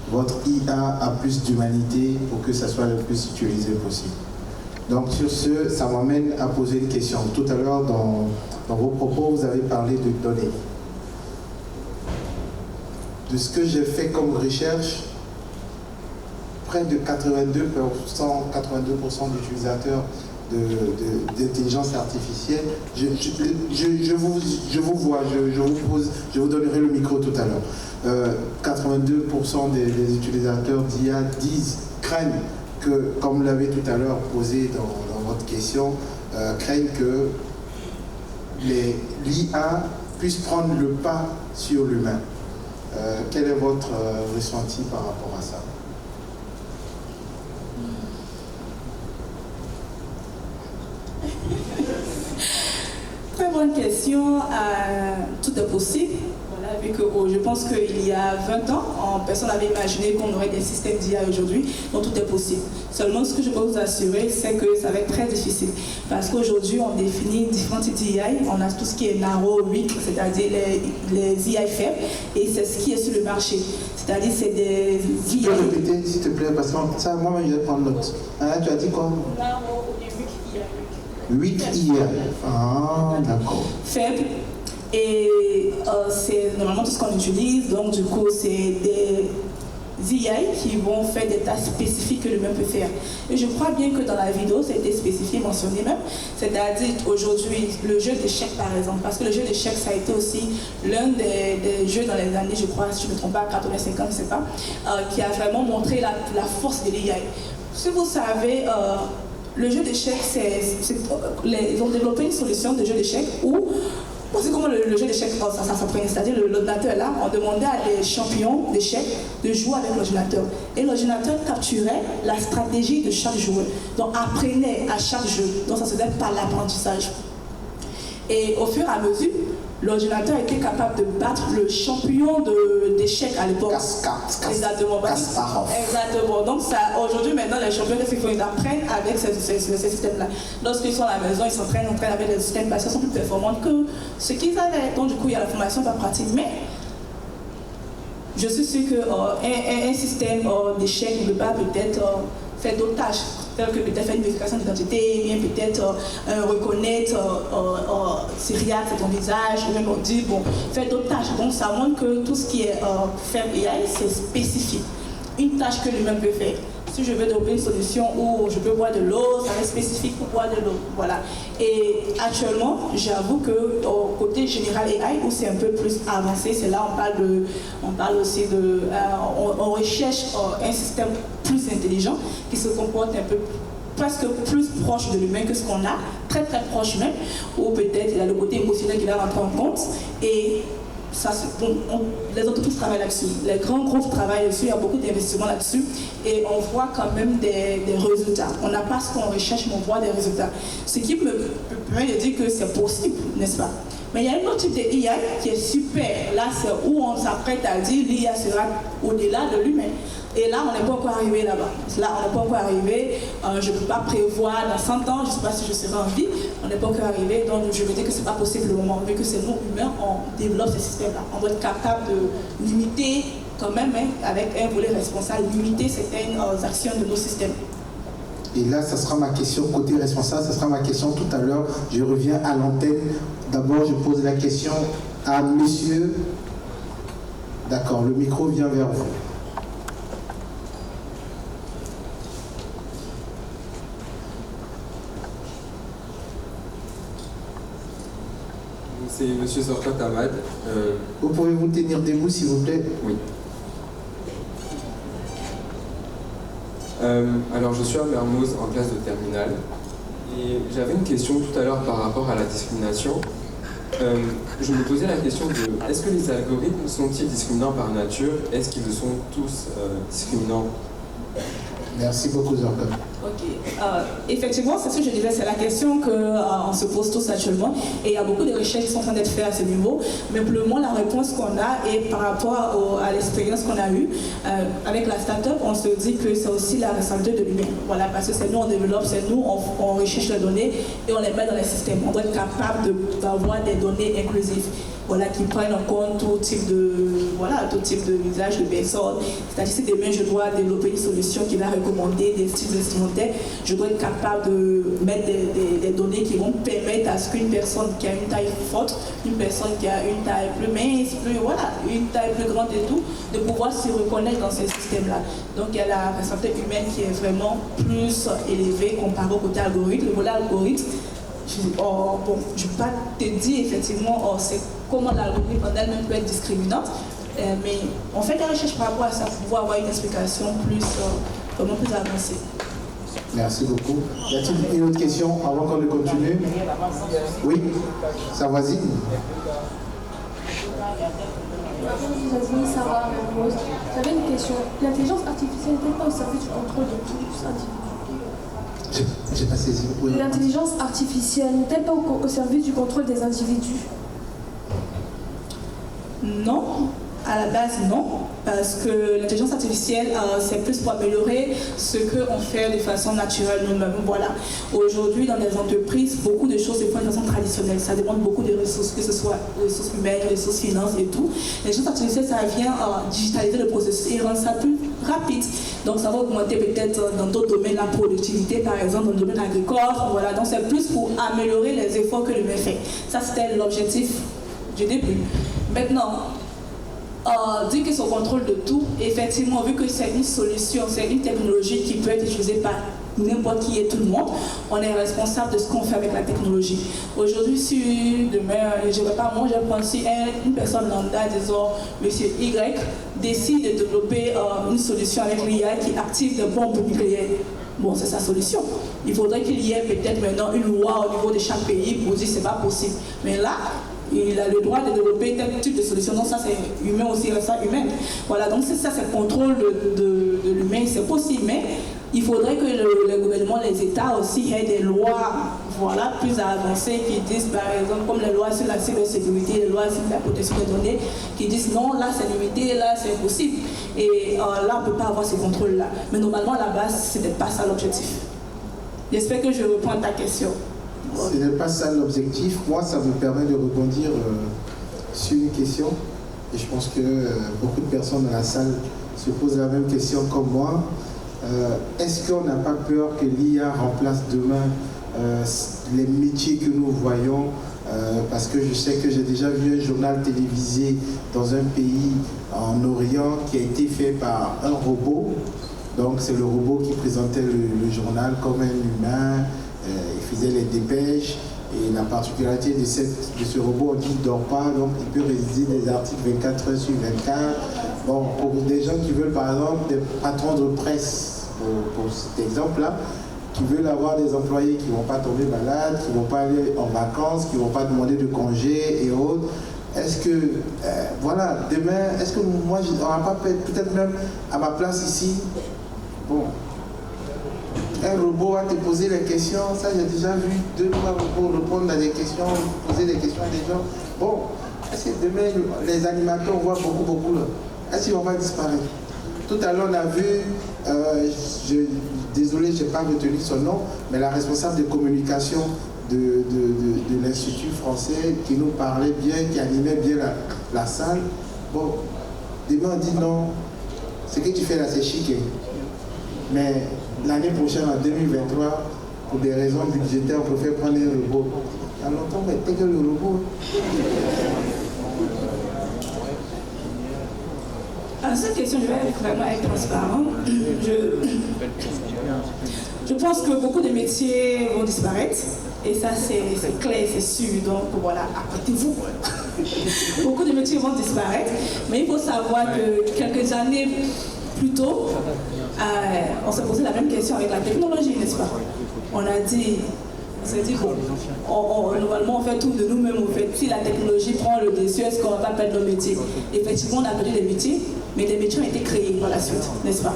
votre IA à plus d'humanité pour que ça soit le plus utilisé possible. Donc sur ce, ça m'amène à poser une question. Tout à l'heure, dans vos propos, vous avez parlé de données. De ce que j'ai fait comme recherche, près de 82% d'utilisateurs d'intelligence artificielle, je vous vois, je vous donnerai le micro tout à l'heure. 82% des utilisateurs d'IA craignent que, comme vous l'avez tout à l'heure posé dans votre question, craignent que l'IA puisse prendre le pas sur l'humain. Quel est votre ressenti par rapport à ça? Très bonne question. Tout est possible. Voilà, vu que je pense qu'il y a 20 ans, personne n'avait imaginé qu'on aurait des systèmes d'IA aujourd'hui, donc tout est possible. Seulement, ce que je peux vous assurer, c'est que ça va être très difficile. Parce qu'aujourd'hui, on définit différents types d'IA. On a tout ce qui est narrow, weak, c'est-à-dire les IA faibles, et c'est ce qui est sur le marché. C'est-à-dire c'est des IA. Tu peux répéter, s'il te plaît, parce que ça, moi-même, je vais prendre note. Tu as dit quoi? Narrow et weak IA. Weak IA. Ah, d'accord. Faible. Et c'est normalement tout ce qu'on utilise, donc du coup c'est des IA qui vont faire des tâches spécifiques que l'humain peut faire. Et je crois bien que dans la vidéo, ça a été spécifié, mentionné même, c'est-à-dire aujourd'hui le jeu d'échecs par exemple, parce que le jeu d'échecs ça a été aussi l'un des jeux dans les années, je crois, si je ne me trompe pas, 85 ans, je ne sais pas, qui a vraiment montré la force de l'IA. Si vous savez, le jeu d'échecs, ils ont développé une solution de jeu d'échecs où c'est comment le jeu d'échecs, ça s'apprenait, c'est-à-dire l'ordinateur là, on demandait à des champions d'échecs de jouer avec l'ordinateur. Et l'ordinateur capturait la stratégie de chaque joueur, donc apprenait à chaque jeu, donc ça se faisait par l'apprentissage. Et au fur et à mesure, l'ordinateur était capable de battre le champion d'échecs à l'époque. Exactement. Exactement. Donc aujourd'hui, maintenant, les champions, qu'est-ce qu'ils font? Ils apprennent avec ces systèmes-là. Lorsqu'ils sont à la maison, ils s'entraînent avec les systèmes parce qu'ils sont plus performants que ce qu'ils avaient. Donc du coup, il y a la formation par pratique. Mais je suis sûre qu'un système d'échecs ne peut pas peut-être faire d'autres tâches. Que peut-être faire une vérification d'identité, bien peut-être reconnaître Syriac, c'est ton visage, ou même on dit, bon, faire d'autres tâches. Donc ça montre que tout ce qui est faire AI, c'est spécifique. Une tâche que l'humain peut faire. Si je veux développer une solution où je peux boire de l'eau, ça va être spécifique pour boire de l'eau. Voilà. Et actuellement, j'avoue qu'au côté général AI, où c'est un peu plus avancé, c'est là on parle aussi de... on recherche un système plus intelligent qui se comporte un peu presque plus proche de l'humain que ce qu'on a, très très proche même, ou peut-être il y a le côté émotionnel qui va rentrer en compte. Et Ça, c'est bon, les entreprises travaillent là-dessus, les grands groupes travaillent dessus, il y a beaucoup d'investissements là-dessus et on voit quand même des résultats. On n'a pas ce qu'on recherche, mais on voit des résultats. Ce qui me permet de dire que c'est possible, n'est-ce pas? Mais il y a un autre type de IA qui est super. Là, c'est où on s'apprête à dire l'IA sera au-delà de l'humain. Et là, on n'est pas encore arrivé là-bas. Là, on n'est pas encore arrivé. Je ne peux pas prévoir dans 100 ans, je ne sais pas si je serai en vie. On n'est pas encore arrivé. Donc, je veux dire que ce n'est pas possible le moment. Vu que c'est nous, humains, on développe ces systèmes-là. On doit être capable de limiter, quand même, hein, avec un volet responsable, limiter certaines actions de nos systèmes. Et là, ça sera ma question côté responsable, ça sera ma question tout à l'heure. Je reviens à l'antenne. D'abord, je pose la question à monsieur. D'accord, le micro vient vers vous. C'est monsieur Zorka Tamad. Vous pouvez vous tenir debout, s'il vous plaît? Oui. Alors, je suis à Mermoz en classe de terminale. Et j'avais une question tout à l'heure par rapport à la discrimination. Je me posais la question de est-ce que les algorithmes sont-ils discriminants par nature? Est-ce qu'ils le sont tous discriminants? Merci beaucoup, Zorka. Ok. Effectivement, c'est ce que je disais, c'est la question qu'on se pose tous actuellement. Et il y a beaucoup de recherches qui sont en train d'être faites à ce niveau. Mais pour le moment, la réponse qu'on a est par rapport à l'expérience qu'on a eue avec la start-up, on se dit que c'est aussi la responsabilité de l'humain. Voilà, parce que c'est nous, on développe, c'est nous, on recherche les données et on les met dans les systèmes. On doit être capable d'avoir des données inclusives. Voilà, qui prennent en compte tout type de visage de personnes. C'est-à-dire si demain je dois développer une solution qui va recommander des styles vestimentaires, je dois être capable de mettre des données qui vont permettre à ce qu'une personne qui a une taille forte, une personne qui a une taille plus mince, une taille plus grande et tout, de pouvoir se reconnaître dans ces systèmes-là. Donc il y a la responsabilité humaine qui est vraiment plus élevée comparée au côté algorithme. Le volet algorithme, je ne vais pas te dire effectivement c'est comment l'algorithme en elle-même peut être discriminante, mais on fait des recherches par rapport à ça pour pouvoir avoir une explication vraiment plus avancée. Merci beaucoup. Y a-t-il une autre question avant qu'on ne continue? Oui, ça vas-y. Sarah, j'avais une question. L'intelligence artificielle n'est pas au service du contrôle de tous individus? J'ai pas saisi. Oui. L'intelligence artificielle n'est-elle pas au service du contrôle des individus? Non, à la base non, parce que l'intelligence artificielle c'est plus pour améliorer ce qu'on fait de façon naturelle nous-mêmes. Voilà. Aujourd'hui dans les entreprises, beaucoup de choses se font de façon traditionnelle. Ça demande beaucoup de ressources, que ce soit ressources humaines, ressources finances et tout. L'intelligence artificielle, ça vient digitaliser le processus et rendre ça plus rapide. Donc ça va augmenter peut-être dans d'autres domaines la productivité, par exemple dans le domaine agricole. Voilà. Donc c'est plus pour améliorer les efforts que l'humain fait. Ça c'était l'objectif du début. Maintenant, dire que c'est au contrôle de tout, effectivement, vu que c'est une solution, c'est une technologie qui peut être utilisée par n'importe qui et tout le monde, on est responsable de ce qu'on fait avec la technologie. Aujourd'hui, si demain, je ne sais pas, moi, je prends si une personne lambda, disons, monsieur Y, décide de développer une solution avec l'IA qui active des bombes nucléaires. Bon, c'est sa solution. Il faudrait qu'il y ait peut-être maintenant une loi au niveau de chaque pays pour dire que ce n'est pas possible. Mais là, il a le droit de développer tel type de solution. Donc ça, c'est humain aussi, ça humain. Voilà, donc ça, c'est le contrôle de l'humain, c'est possible. Mais il faudrait que le gouvernement, les États aussi aient des lois plus avancées qui disent, par exemple, comme les lois sur la cybersécurité, les lois sur la protection des données, qui disent non, là c'est limité, là c'est impossible. Et là, on ne peut pas avoir ces contrôles-là. Mais normalement, à la base, ce n'est pas ça l'objectif. J'espère que je réponds à ta question. Ce n'est pas ça l'objectif. Moi, ça me permet de rebondir sur une question. Et je pense que beaucoup de personnes dans la salle se posent la même question comme moi. Est-ce qu'on n'a pas peur que l'IA remplace demain les métiers que nous voyons? Parce que je sais que j'ai déjà vu un journal télévisé dans un pays en Orient qui a été fait par un robot. Donc c'est le robot qui présentait le journal comme un humain. Il faisait les dépêches et la particularité de ce robot, on dit qu'il ne dort pas, donc il peut rédiger des articles 24 heures sur 24. Bon, pour des gens qui veulent par exemple des patrons de presse, pour cet exemple-là, qui veulent avoir des employés qui ne vont pas tomber malades, qui ne vont pas aller en vacances, qui ne vont pas demander de congés et autres, Est-ce que, voilà, demain, est-ce que moi, on va pas peut-être même à ma place ici, bon, un robot va te poser les questions, ça j'ai déjà vu 2-3 robots répondre à des questions, poser des questions à des gens. Bon, est-ce que demain, les animateurs, on voit beaucoup là, est-ce qu'ils vont pas disparaître? Tout à l'heure, on a vu, désolé, je n'ai pas retenu son nom, mais la responsable de communication de l'Institut français qui nous parlait bien, qui animait bien la salle. Bon, demain on dit non, ce que tu fais là c'est chic, mais l'année prochaine, en 2023, pour des raisons budgétaires, on préfère prendre un robot. Il y a longtemps, mais t'es que le robot. À cette question, je vais vraiment être transparent. Je pense que beaucoup de métiers vont disparaître. Et ça, c'est clair, c'est sûr. Donc voilà, apprêtez-vous. Beaucoup de métiers vont disparaître. Mais il faut savoir que quelques années plus tôt, on s'est posé la même question avec la technologie, n'est-ce pas? On s'est dit, bon, normalement on fait tout de nous-mêmes. En fait, si la technologie prend le dessus, est-ce qu'on va pas perdre nos métiers? Effectivement, on a perdu des métiers, mais des métiers ont été créés par la suite, n'est-ce pas?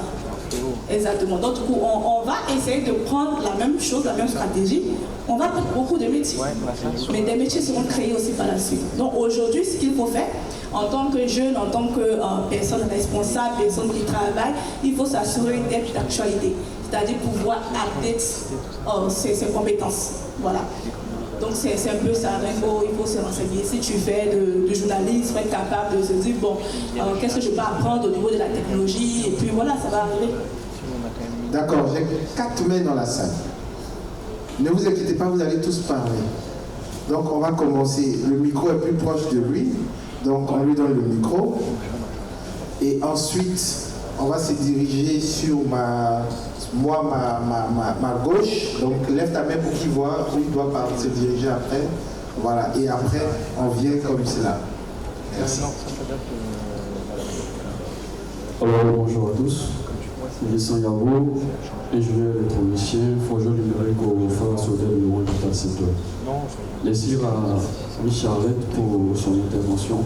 Exactement. Donc, du coup, on va essayer de prendre la même chose, la même stratégie. On va perdre beaucoup de métiers, mais des métiers seront créés aussi par la suite. Donc, aujourd'hui, ce qu'il faut faire, en tant que jeune, en tant que personne responsable, personne qui travaille, il faut s'assurer d'être d'actualité, c'est-à-dire pouvoir update ses compétences. Voilà. Donc c'est un peu ça, il faut se renseigner. Si tu fais du journalisme, être capable de se dire, bon, qu'est-ce que je peux apprendre au niveau de la technologie, et puis voilà, ça va arriver. D'accord, j'ai 4 mains dans la salle. Ne vous inquiétez pas, vous allez tous parler. Donc on va commencer, le micro est plus proche de lui, donc on lui donne le micro. Et ensuite, on va se diriger sur ma gauche. Donc lève ta main pour qu'il voit où il doit se diriger après. Voilà, et après, on vient comme cela. Merci. Alors, bonjour à tous. Vincent Yabo, ingénieur électronicien, forgeur numérique au Phare Solaire de Rouen Data Center. Merci à Michalet pour son intervention.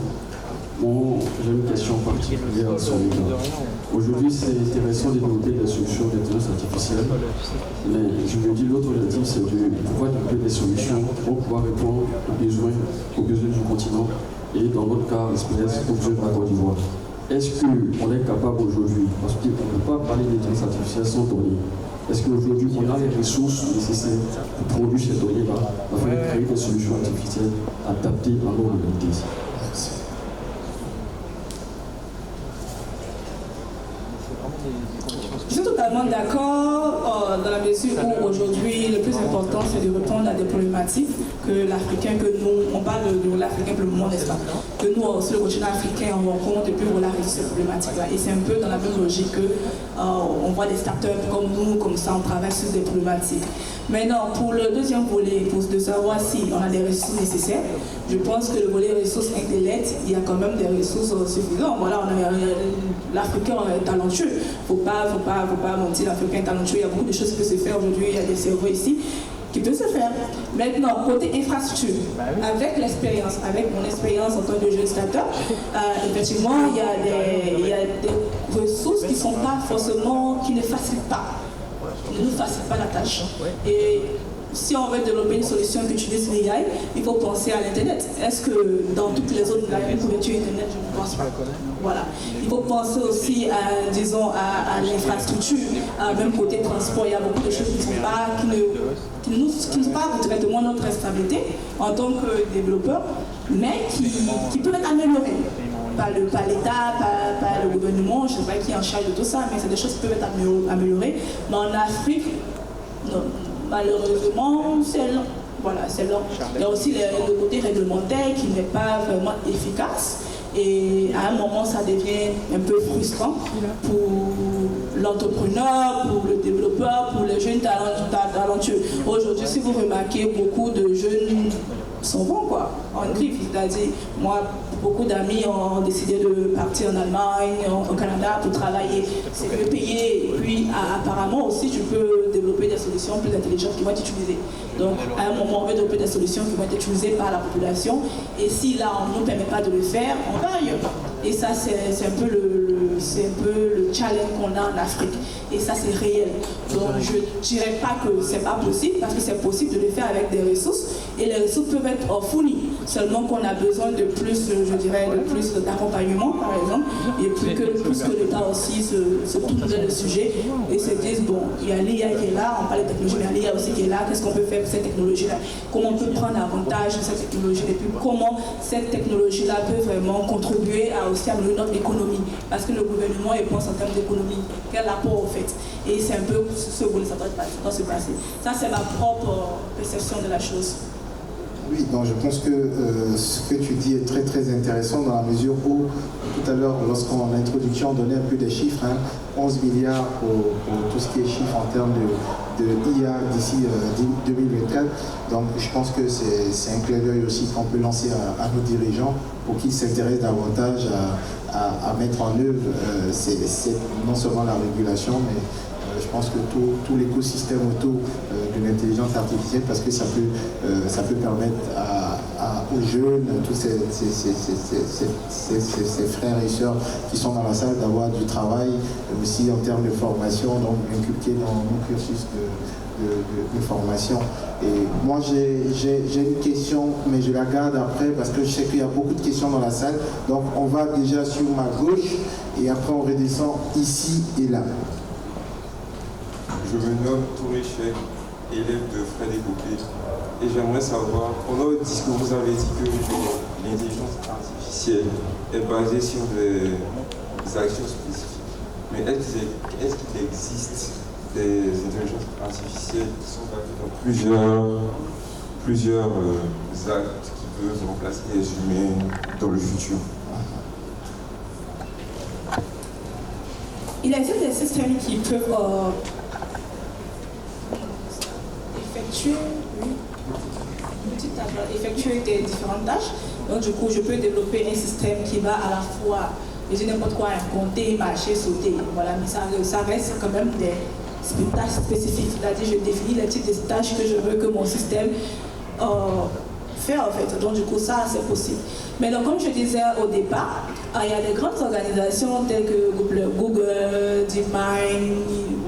Bon, j'ai une question particulière à son égard. Aujourd'hui, c'est intéressant de développer des solutions d'intelligence artificielle, mais je me dis l'autre objectif, c'est de pouvoir développer des solutions pour pouvoir répondre aux besoins du continent et dans notre cas, SPS, aux besoins de la Côte d'Ivoire. Est-ce qu'on est capable aujourd'hui, parce qu'on ne peut pas parler d'intelligence artificielle sans données, est-ce qu'aujourd'hui on a les ressources nécessaires pour produire ces données-là afin de créer des solutions artificielles adaptées à nos réalités? Je suis totalement d'accord dans la mesure où aujourd'hui le plus important c'est de répondre à des problématiques que l'Africain, que nous, on parle de l'Africain pour le moment, n'est-ce pas? Que nous, sur le continent africain, on rencontre et puis on résoudre ces problématiques-là. Et c'est un peu dans la même logique que on voit des startups comme nous, comme ça, on travaille sur des problématiques. Maintenant, pour le deuxième volet, pour de savoir si on a des ressources nécessaires, je pense que le volet ressources intellectuelles, il y a quand même des ressources suffisantes. Voilà, l'Africain est talentueux. Faut pas mentir, l'Africain est talentueux. Il y a beaucoup de choses qui peuvent se faire aujourd'hui. Il y a des cerveaux ici qui peuvent se faire. Maintenant, côté infrastructure, avec l'expérience, avec mon expérience en tant que jeune startup, effectivement, il y a des ressources qui sont pas forcément, qui ne facilitent pas. Ne nous facilite pas la tâche. Et si on veut développer une solution qui utilise l'AI, il faut penser à l'Internet. Est-ce que dans toutes les zones, il y a une couverture Internet? Je ne pense pas. Voilà. Il faut penser aussi à, disons, à l'infrastructure, même côté transport. Il y a beaucoup de choses qui ne pas directement notre responsabilité en tant que développeur, mais qui peuvent être améliorées. Par l'État, par le gouvernement, je ne sais pas qui est en charge de tout ça, mais c'est des choses qui peuvent être améliorées. Mais en Afrique, non, malheureusement, c'est lent. Voilà, c'est lent. Il y a aussi le côté réglementaire qui n'est pas vraiment efficace. Et à un moment, ça devient un peu frustrant pour l'entrepreneur, pour le développeur, pour les jeunes talentueux. Aujourd'hui, si vous remarquez, beaucoup de jeunes sont bons, quoi, en griffe. C'est-à-dire, moi, beaucoup d'amis ont décidé de partir en Allemagne, au Canada pour travailler. C'est mieux payé. Et puis, apparemment aussi, tu peux développer des solutions plus intelligentes qui vont être utilisées. Donc, à un moment, on veut développer des solutions qui vont être utilisées par la population. Et si là, on ne nous permet pas de le faire, on va ailleurs. Et ça, c'est un peu le challenge qu'on a en Afrique. Et ça, c'est réel. Donc, je ne dirais pas que ce n'est pas possible, parce que c'est possible de le faire avec des ressources. Et les ressources peuvent être fournies. Seulement qu'on a besoin de plus, je dirais, de plus d'accompagnement, par exemple. Et plus que l'État aussi se tourne dans le sujet et se dise, bon, il y a l'IA qui est là, on parle de technologie, mais il y a l'IA aussi qui est là. Qu'est-ce qu'on peut faire pour cette technologie-là? Comment on peut prendre avantage de cette technologie? Et puis, comment cette technologie-là peut vraiment contribuer à aussi améliorer notre économie? Parce que le gouvernement, il pense en termes d'économie. Quel apport, au fait? Et c'est un peu ce que ça doit se passer. Ça, c'est ma propre perception de la chose. Oui, donc je pense que ce que tu dis est très très intéressant dans la mesure où, tout à l'heure, lorsqu'en introduction, on donnait un peu des chiffres, 11 milliards pour tout ce qui est chiffres en termes de IA d'ici 2024. Donc je pense que c'est un clin d'œil aussi qu'on peut lancer à nos dirigeants pour qu'ils s'intéressent davantage à mettre en œuvre non seulement la régulation, mais je pense que tout l'écosystème autour de l'intelligence artificielle, parce que ça peut permettre aux jeunes, tous ces frères et sœurs qui sont dans la salle, d'avoir du travail, aussi en termes de formation, donc inculquer dans nos cursus de formation. Et moi j'ai une question, mais je la garde après parce que je sais qu'il y a beaucoup de questions dans la salle. Donc on va déjà sur ma gauche et après on redescend ici et là. Je me nomme Touré Chek, élève de Fred Égopé, et j'aimerais savoir, pendant votre discours, vous avez dit que l'intelligence artificielle est basée sur des actions spécifiques. Mais est-ce qu'il existe des intelligences artificielles qui sont basées dans plusieurs actes qui peuvent remplacer les humains dans le futur? Il existe des systèmes qui peuvent effectuer des différentes tâches. Donc du coup, je peux développer un système qui va à la fois, je dis n'importe quoi, compter, marcher, sauter. Voilà, mais ça reste quand même des tâches spécifiques. C'est-à-dire, je définis les types de tâches que je veux que mon système fait en fait. Donc du coup, ça, c'est possible. Mais donc, comme je disais au départ, il y a des grandes organisations telles que Google, DeepMind,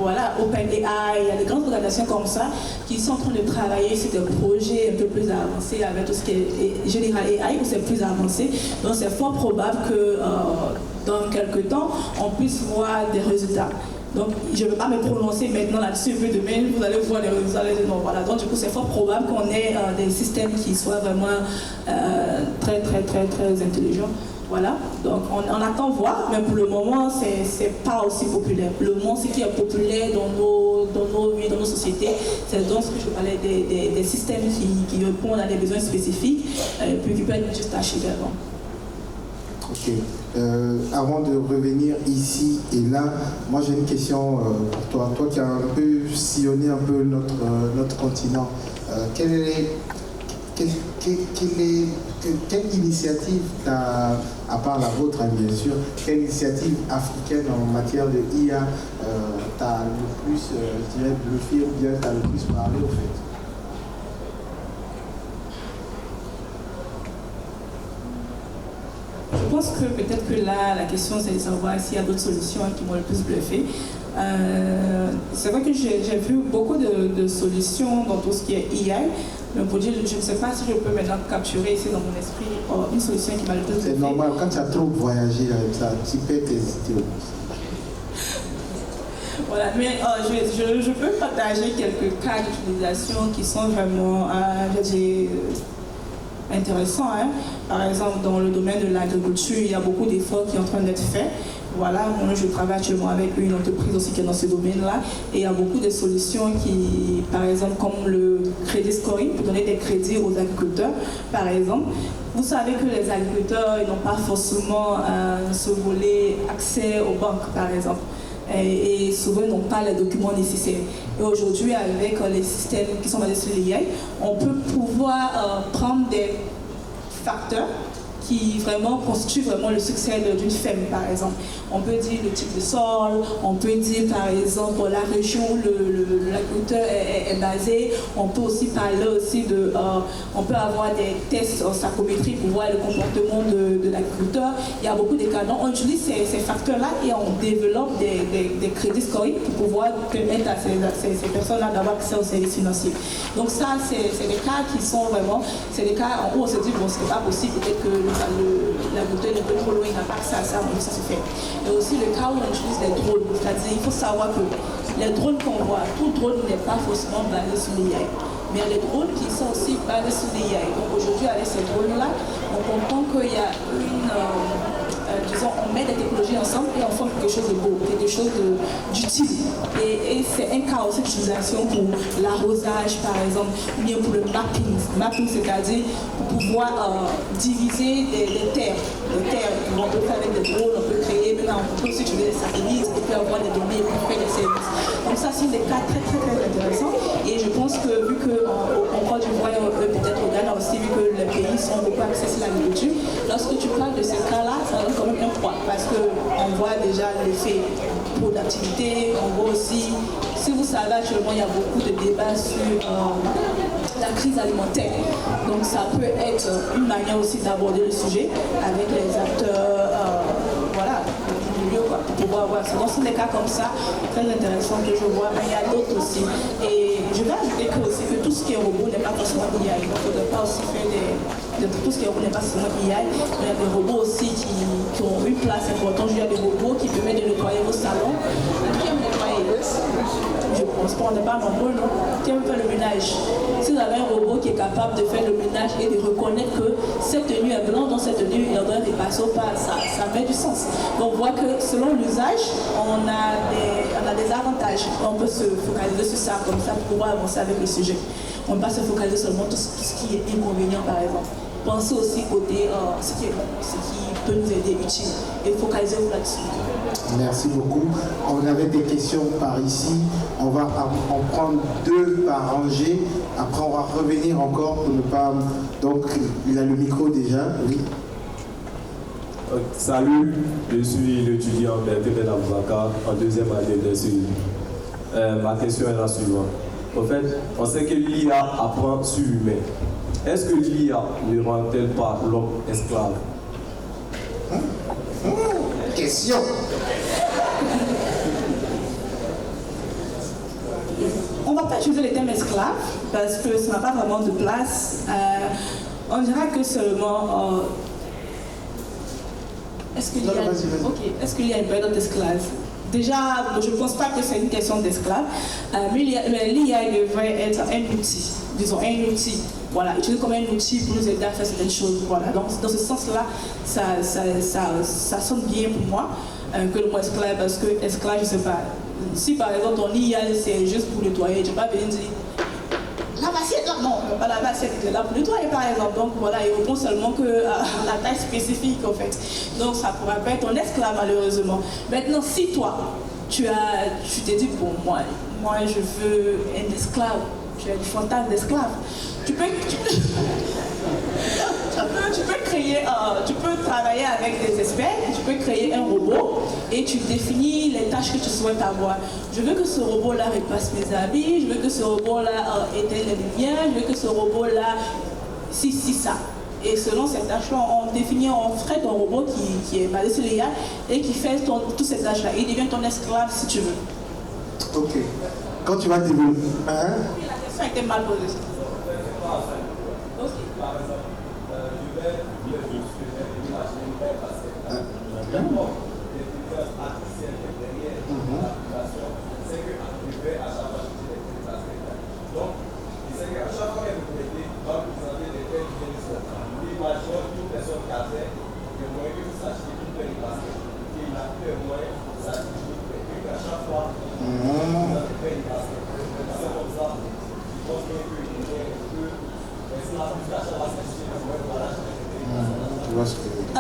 voilà, OpenAI, il y a des grandes organisations comme ça qui sont en train de travailler sur des projets un peu plus avancés avec tout ce qui est général AI, où c'est plus avancé. Donc c'est fort probable que dans quelques temps, on puisse voir des résultats. Donc, je ne vais pas me prononcer maintenant là-dessus, mais demain, vous allez voir les résultats. Voilà. Donc, du coup, c'est fort probable qu'on ait des systèmes qui soient vraiment très, très, très, très intelligents. Voilà. Donc, on attend voir, mais pour le moment, c'est pas aussi populaire. Pour le moment, ce qui est populaire dans nos vies, dans nos sociétés, c'est donc ce que je parlais des systèmes qui répondent à des besoins spécifiques, puis qui peuvent être juste tâchés également. Ok. Avant de revenir ici et là, moi j'ai une question pour toi. Toi qui as un peu sillonné un peu notre continent, quelle initiative à part la vôtre, bien sûr, quelle initiative africaine en matière de IA t'a le plus, je dirais, bluffé ou bien t'as le plus parlé au fait? Je pense que peut-être que là, la question c'est de savoir s'il y a d'autres solutions qui m'ont le plus bluffé. C'est vrai que j'ai vu beaucoup de solutions dans tout ce qui est IA, mais pour dire, je ne sais pas si je peux maintenant capturer ici dans mon esprit une solution qui m'a le plus bluffé. C'est normal, quand tu as trop voyagé avec ça, tu peux hésiter. Voilà, mais je peux partager quelques cas d'utilisation qui sont vraiment, intéressant. Par exemple, dans le domaine de l'agriculture, il y a beaucoup d'efforts qui sont en train d'être faits. Voilà, moi je travaille actuellement avec une entreprise aussi qui est dans ce domaine-là. Et il y a beaucoup de solutions qui, par exemple, comme le crédit scoring, pour donner des crédits aux agriculteurs, par exemple. Vous savez que les agriculteurs n'ont pas forcément ce volet accès aux banques, par exemple. et souvent n'ont pas les documents nécessaires. Et aujourd'hui, avec les systèmes qui sont basés sur l'IA, on peut pouvoir prendre des facteurs qui vraiment constituent vraiment le succès d'une ferme, par exemple. On peut dire le type de sol, on peut dire par exemple la région où l'agriculteur est basé, on peut aussi parler aussi de, on peut avoir des tests en sacométrie pour voir le comportement de l'agriculteur. Il y a beaucoup de cas. Donc on utilise ces facteurs-là et on développe des crédits scoring pour pouvoir permettre à ces personnes-là d'avoir accès aux services financiers. Donc ça, c'est des cas qui sont vraiment, c'est des cas où on se dit, bon, ce n'est pas possible, peut-être que l'agriculteur est un peu trop loin, il n'a pas accès à ça, mais ça se fait. Et aussi le cas où on utilise les drones, c'est-à-dire il faut savoir que les drones qu'on voit, tout drone n'est pas forcément basé sur l'IA. Mais il y a les drones qui sont aussi basés sur l'IA. Donc aujourd'hui, avec ces drones-là, on comprend qu'il y a disons, on met des technologies ensemble et on forme quelque chose de beau, quelque chose d'utile. Et c'est un cas aussi d'utilisation pour l'arrosage, par exemple, ou bien pour le mapping. Mapping, c'est-à-dire pour pouvoir diviser les terres. Les terres, on peut faire avec des drones, on peut créer, maintenant on peut aussi utiliser des satellites, on peut avoir des données pour faire des services. Donc ça, c'est des cas très intéressants. Et je pense que vu qu'en Côte d'Ivoire, peut-être au Ghana aussi, vu que les pays sont beaucoup axés sur l'agriculture, lorsque tu parles de ces cas-là, ça donne quand même un poids, parce qu'on voit déjà l'effet productivité, on voit aussi, si vous savez actuellement, il y a beaucoup de débats sur la crise alimentaire. Donc ça peut être une manière aussi d'aborder le sujet avec les acteurs, voilà, du milieu, quoi, pour pouvoir voir. Donc ce sont des cas comme ça, très intéressants que je vois, mais il y a d'autres aussi. Et je vais ajouter que aussi que tout ce qui est robot n'est pas forcément IA. Donc on ne doit pas aussi faire tout ce qui est robot n'est pas forcément IA. Il y a des robots aussi qui ont une place importante. Il y a des robots qui permettent de nettoyer vos salons. Qui aime nettoyer? Je pense pas, on n'est pas nombreux, non? Qui aime faire le ménage? Si vous avez un robot qui est capable de faire le ménage et de reconnaître que cette tenue est blanche, dans cette tenue, il y aurait des passos pas, ça met du sens. Donc on voit que selon l'usage, on a des avantages. On peut se focaliser sur ça, comme ça, pour pouvoir avancer avec le sujet. On ne peut pas se focaliser seulement sur tout ce qui est inconvénient, par exemple. Pensez aussi côté ce qui peut nous aider utile et focalisez-vous là-dessus. Merci beaucoup. On avait des questions par ici. On va en prendre 2 par rangée. Après, on va revenir encore pour ne pas... Donc, il a le micro déjà. Oui. Salut, je suis l'étudiant Ben Aboubakar en 2e année de suivi. Ma question est la suivante. En fait, on sait que l'IA apprend sur l'humain. Est-ce que l'IA ne rend-elle pas l'homme esclave? Question. On ne va pas utiliser le terme esclave parce que ça n'a pas vraiment de place. On dira que seulement... Est-ce qu'il y a une période d'esclave? Déjà, je ne pense pas que c'est une question d'esclave, mais l'IA devrait être un outil, disons un outil. Voilà, utilisé comme un outil pour nous aider à faire certaines choses. Voilà, donc dans ce sens-là, ça sonne bien pour moi que le mot esclave, parce que esclave, je ne sais pas. Si par exemple ton IA c'est juste pour nettoyer, tu ne vas pas venir dire lave assiette là, non, on ne va pas laver assiette, il est là pour nettoyer par exemple. Donc voilà, il répond seulement que la taille spécifique en fait. Donc ça ne pourra pas être ton esclave malheureusement. Maintenant, si toi, tu t'es dit bon, moi je veux un esclave, tu as du fantasme d'esclave. Tu peux travailler avec des experts, tu peux créer un robot et tu définis les tâches que tu souhaites avoir. Je veux que ce robot-là repasse mes habits, je veux que ce robot-là éteigne les lumières, je veux que ce robot-là, si, ça. Et selon ces tâches-là, on ferait ton robot qui est basé sur l'IA et qui fait toutes ces tâches-là. Il devient ton esclave si tu veux. Ok. Quand tu vas développer... La question a été mal posée.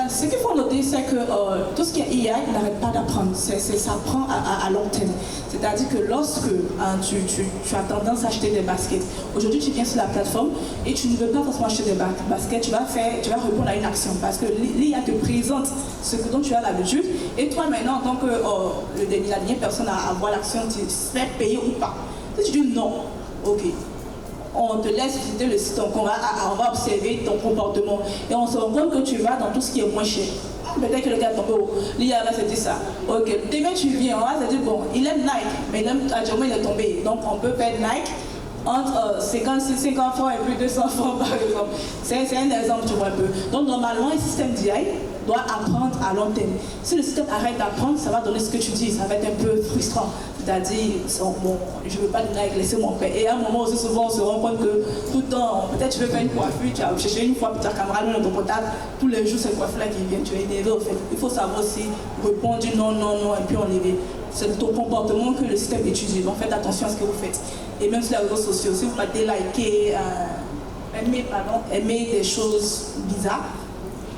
Ce qu'il faut noter dire, c'est que tout ce qui est IA, il n'arrête pas d'apprendre. Ça prend à long terme. C'est-à-dire que lorsque tu as tendance à acheter des baskets, aujourd'hui tu viens sur la plateforme et tu ne veux pas forcément acheter des baskets, tu vas répondre à une action parce que l'IA te présente ce dont tu as l'habitude et toi maintenant en tant que la dernière personne à voir l'action, tu fais payer ou pas. Si tu dis non, ok. On te laisse visiter le site, donc on va observer ton comportement et on se rend compte que tu vas dans tout ce qui est moins cher. Peut-être que le gars tombe haut, l'IA va se dire ça. Ok, demain tu viens, on va se dire bon, il aime Nike, mais actuellement il est tombé. Donc on peut faire Nike entre 50 francs et puis 200 francs par exemple. C'est un exemple, tu vois un peu. Donc normalement, un système d'IA doit apprendre à long terme. Si le système arrête d'apprendre, ça va donner ce que tu dis, ça va être un peu frustrant. C'est-à-dire, bon, je ne veux pas de Nike, laissez mon père. Et à un moment aussi, souvent, on se rend compte que tout le temps, peut-être tu veux faire une coiffure, tu as cherché une fois, puis ta camarade dans ton portable, tous les jours, cette coiffure-là qui vient, tu es énervé au fait. Il faut savoir aussi répondre non, et puis enlever. C'est ton comportement que le système étudie. Donc faites attention à ce que vous faites. Et même sur les réseaux sociaux, si vous partez liker, aimer des choses bizarres,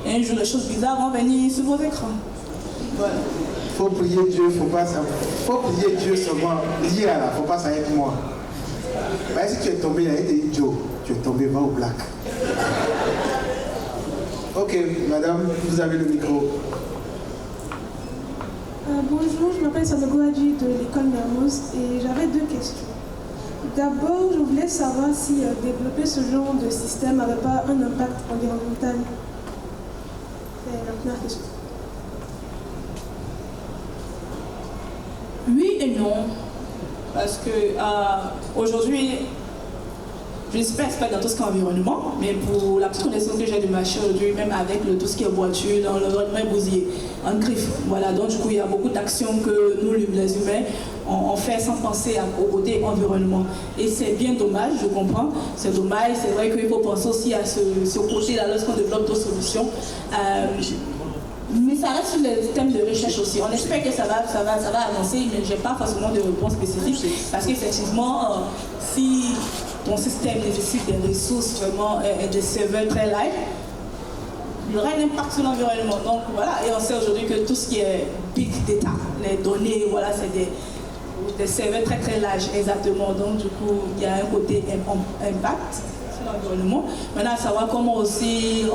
un jour les choses bizarres vont venir sur vos écrans. Voilà. Faut prier Dieu, faut prier Dieu seulement. L'IA là, faut pas ça avec moi. Mais si tu es tombé, il a été Joe, tu es tombé, va au black. Ok, madame, vous avez le micro. Bonjour, je m'appelle Sanogo Adji de l'école Mermoz et j'avais deux questions. D'abord, je voulais savoir si développer ce genre de système n'avait pas un impact environnemental. C'est la première question. Oui et non, parce que aujourd'hui, je ne suis pas experte dans tout ce qui est environnement, mais pour la petite connaissance que j'ai du marché aujourd'hui, même avec tout ce qui est voiture, dans l'environnement bousillé, en griffe. Voilà, donc du coup, il y a beaucoup d'actions que nous, les humains, on fait sans penser au côté environnement. Et c'est bien dommage, je comprends, c'est dommage. C'est vrai qu'il faut penser aussi à ce côté-là lorsqu'on développe d'autres solutions. Mais ça reste sur les thèmes de recherche aussi. On espère que ça va avancer, mais je n'ai pas forcément de réponse spécifique. Parce qu'effectivement, si ton système nécessite des ressources vraiment et des serveurs très light, il y aura un impact sur l'environnement. Donc voilà, et on sait aujourd'hui que tout ce qui est big data, les données, voilà, c'est des serveurs très très larges, exactement. Donc du coup, il y a un côté impact sur l'environnement. Maintenant, à savoir comment aussi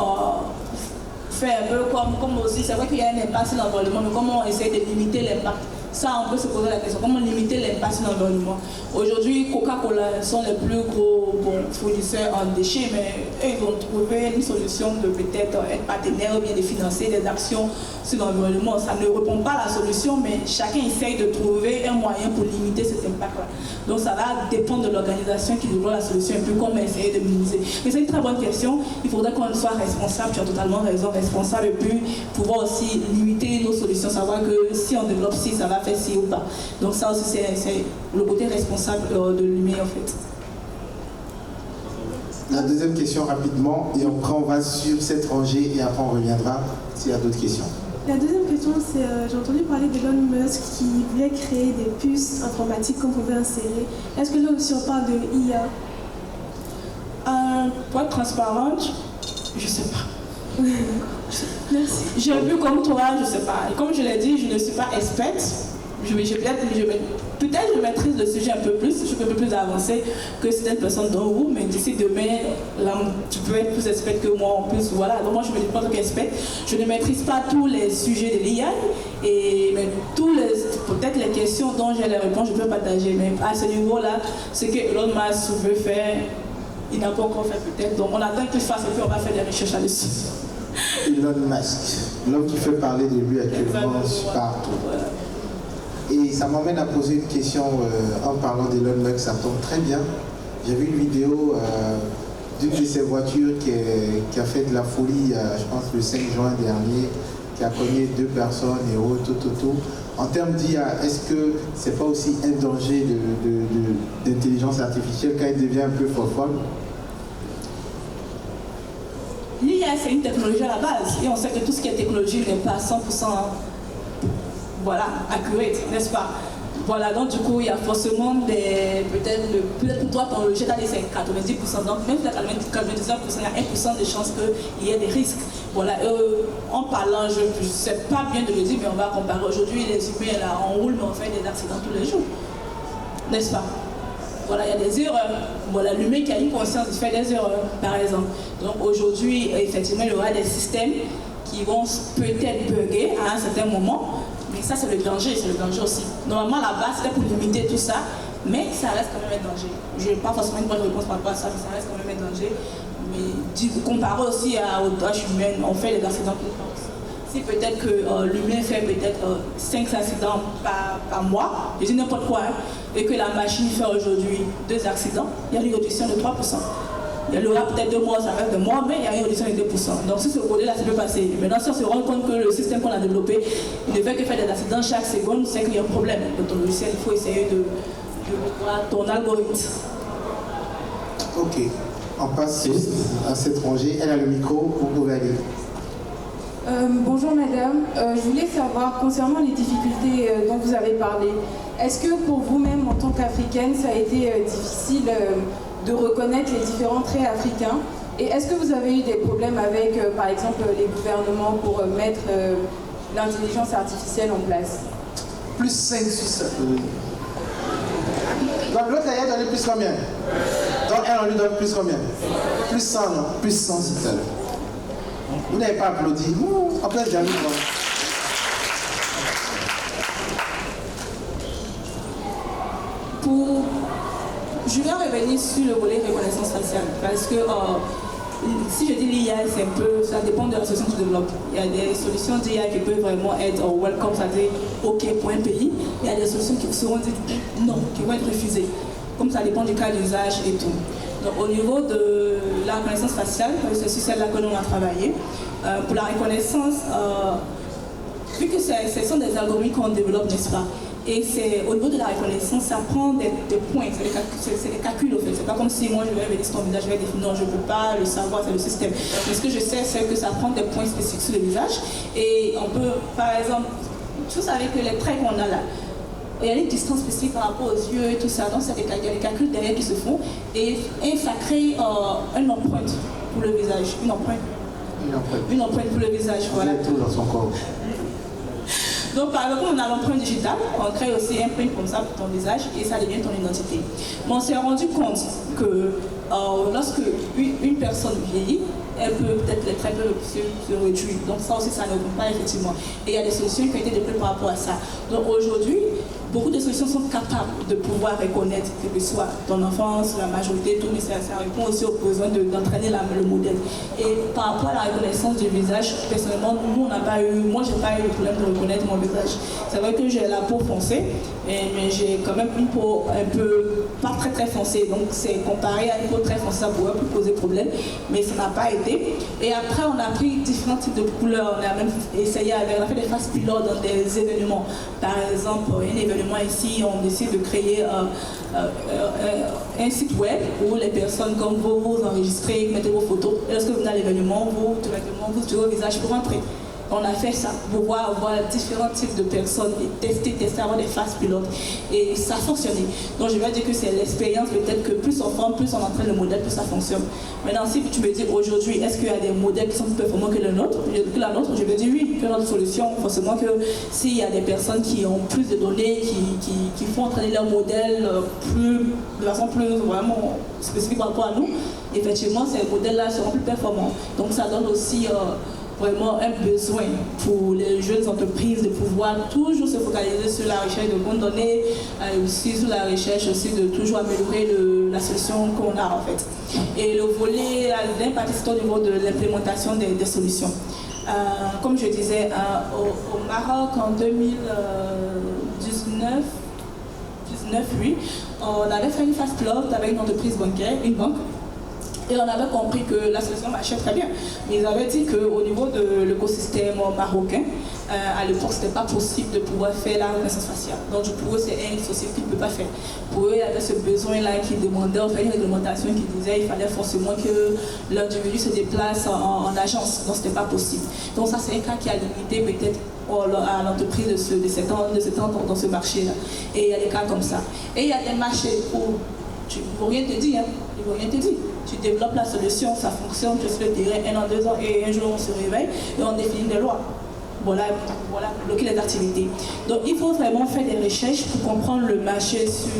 faire un peu comme aussi, c'est vrai qu'il y a un impact sur l'environnement, mais comment essayer de limiter l'impact. Ça, on peut se poser la question, comment limiter l'impact sur l'environnement. Aujourd'hui, Coca-Cola sont les plus gros fournisseurs en déchets, mais eux, ils vont trouver une solution de peut-être être partenaire ou bien de financer des actions sur l'environnement. Ça ne répond pas à la solution, mais chacun essaye de trouver un moyen pour limiter cet impact-là. Donc ça va dépendre de l'organisation qui développe la solution et puis comment essayer de minimiser. Mais c'est une très bonne question. Il faudrait qu'on soit responsable, tu as totalement raison, responsable, et puis pouvoir aussi limiter nos solutions, savoir que si on développe ci, ça va faire ci ou pas. Donc ça aussi, c'est le côté responsable de l'humain en fait. La deuxième question rapidement, et après on va sur cette rangée et après on reviendra s'il y a d'autres questions. La deuxième question, c'est j'ai entendu parler d'Elon Musk qui voulait créer des puces informatiques qu'on pouvait insérer. Est-ce que là aussi on parle de IA? Pour être transparente, je sais pas. Merci. J'ai vu comme toi, je sais pas. Et comme je l'ai dit, je ne suis pas experte. Peut-être je maîtrise le sujet un peu plus, je suis un peu plus avancée que certaines personnes d'en haut, mais d'ici demain, là, tu peux être plus experte que moi en plus. Voilà. Donc moi je me dis pas tant qu'experte. Je ne maîtrise pas tous les sujets de l'IA, mais peut-être les questions dont j'ai les réponses, je peux partager. Mais à ce niveau-là, ce que Elon Musk veut faire, il n'a pas encore fait peut-être. Donc on attend qu'il fasse et puis on va faire des recherches là-dessus. Elon Musk, l'homme qui fait parler de lui actuellement partout. Voilà. Et ça m'amène à poser une question en parlant d'Elon Musk, ça tombe très bien. J'ai vu une vidéo d'une de ses voitures qui a fait de la folie, je pense le 5 juin dernier, qui a cogné 2 personnes et autres, tout. En termes d'IA, est-ce que c'est pas aussi un danger d'intelligence artificielle quand elle devient un peu folle? L'IA, c'est une technologie à la base, et on sait que tout ce qui est technologie n'est pas 100% accurate, n'est-ce pas? Voilà, donc du coup, il y a forcément peut-être pour toi, ton logiciel, c'est 90%, donc même si tu as 99%, il y a 1% de chances qu'il y ait des risques. Voilà, en parlant, je ne sais pas bien de le dire, mais on va comparer. Aujourd'hui, les humains, là, on roule, mais on fait des accidents tous les jours. N'est-ce pas? Voilà, il y a des erreurs. Voilà, l'humain qui a une conscience, il fait des erreurs, par exemple. Donc aujourd'hui, effectivement, il y aura des systèmes qui vont peut-être bugger à un certain moment, mais ça, c'est le danger aussi. Normalement, la base, c'était pour limiter tout ça, mais ça reste quand même un danger. Je n'ai pas forcément une bonne réponse par rapport à ça, mais ça reste quand même un danger. Mais comparé aussi aux tâches humaines, on fait des accidents tout le temps. Si peut-être que l'humain fait peut-être 5 accidents par mois, je dis n'importe quoi, et que la machine fait aujourd'hui 2 accidents, il y a une réduction de 3%. Il y aura peut-être 2 mois, ça reste 2 mois, mais il y a une réduction de 2%. Donc si ce modèle-là, ça peut passer. Maintenant, si on se rend compte que le système qu'on a développé, il ne fait que faire des accidents chaque seconde, c'est qu'il y a un problème. Dans ton logiciel, il faut essayer de voir ton algorithme. Ok, on passe à cette rangée. Elle a le micro, vous pouvez aller. Bonjour madame, je voulais savoir concernant les difficultés dont vous avez parlé, est-ce que pour vous-même en tant qu'Africaine ça a été difficile de reconnaître les différents traits africains et est-ce que vous avez eu des problèmes avec par exemple les gouvernements pour mettre l'intelligence artificielle en place? Plus 5 sur 7. Donc l'autre elle a donné plus combien? Donc elle on lui donne plus combien? Plus 100 non? Plus 100 c'est ça. Vous n'avez pas applaudi. Après, j'ai envie de voir. Je vais revenir sur le volet reconnaissance faciale. Parce que si je dis l'IA, c'est un peu, ça dépend de la solution que tu développes. Il y a des solutions d'IA qui peuvent vraiment être welcome, c'est-à-dire OK pour un pays. Il y a des solutions qui seront dites non, qui vont être refusées. Comme ça dépend du cas d'usage et tout. Donc, au niveau de la reconnaissance faciale, c'est sur celle-là que nous on a travaillé. Pour la reconnaissance, vu que ce sont des algorithmes qu'on développe, n'est-ce pas? Et c'est au niveau de la reconnaissance, ça prend des points, c'est des calculs au fait. C'est pas comme si moi je vais venir sur ton visage, je vais dire non, je ne peux pas le savoir, c'est le système. Mais ce que je sais, c'est que ça prend des points spécifiques sur le visage. Et on peut, par exemple, vous savez que les traits qu'on a là, il y a une distance spécifique par rapport aux yeux et tout ça, donc il y a des calculs derrière qui se font et ça crée une empreinte pour le visage, une empreinte pour le visage, voilà. Tout dans son corps. Donc par exemple, on a l'empreinte digitale, on crée aussi un print comme ça pour ton visage et ça devient ton identité. Mais on s'est rendu compte que lorsque une personne vieillit, elle peut peut-être les traits peuvent se réduire. Donc ça aussi, ça ne compte pas effectivement. Et il y a des solutions qui ont été développées par rapport à ça. Donc aujourd'hui, beaucoup de solutions sont capables de pouvoir reconnaître que ce soit ton enfance, la majorité, tout, mais ça répond aussi aux besoins d'entraîner le modèle. Et par rapport à la reconnaissance du visage, personnellement, moi j'ai pas eu le problème de reconnaître mon visage. C'est vrai que j'ai la peau foncée, mais j'ai quand même une peau un peu pas très très foncée. Donc c'est comparé à une peau très foncée, ça pourrait plus poser problème, mais ça n'a pas été. Et après, on a pris différents types de couleurs. On a même essayé, on a fait des phases pilotes dans des événements. Par exemple, un événement ici, on décide de créer un site web où les personnes comme vous enregistrez, mettez vos photos. Et lorsque vous venez à l'événement, vous tirez au visage pour entrer. On a fait ça pour voir différents types de personnes et tester, avoir des phases pilotes. Et ça a fonctionné. Donc je vais dire que c'est l'expérience, peut-être que plus on forme, plus on entraîne le modèle, plus ça fonctionne. Maintenant, si tu me dis aujourd'hui, est-ce qu'il y a des modèles qui sont plus performants que la nôtre, je vais dire oui, que notre solution, forcément que s'il y a des personnes qui ont plus de données, qui font entraîner leur modèle de façon plus vraiment spécifique par rapport à nous, effectivement, ces modèles-là seront plus performants. Donc ça donne aussi vraiment un besoin pour les jeunes entreprises de pouvoir toujours se focaliser sur la recherche de bonnes données, aussi sur la recherche aussi de toujours améliorer la solution qu'on a en fait. Et le volet, l'impact c'est au niveau de l'implémentation des solutions. Comme je disais, au Maroc en 2019, oui, on avait fait une phase pilote avec une entreprise bancaire, une banque. Et on avait compris que la solution marchait très bien. Mais ils avaient dit qu'au niveau de l'écosystème marocain, à l'époque, ce n'était pas possible de pouvoir faire la reconnaissance faciale. Donc pour eux, c'est une société qui ne peut pas faire. Pour eux, il y avait ce besoin-là qui demandait en fait, une réglementation qui disait qu'il fallait forcément que l'individu se déplace en agence. Donc ce n'était pas possible. Donc ça, c'est un cas qui a limité peut-être à l'entreprise de 7 ans dans ce marché-là. Et il y a des cas comme ça. Et il y a des marchés où Ils ne vont rien te dire, hein. Ils vont rien te dire. Tu développes la solution, ça fonctionne, tu le dirais 1 an, 2 ans, et un jour on se réveille et on définit des lois. Voilà, bloquer les activités. Donc il faut vraiment faire des recherches pour comprendre le marché sur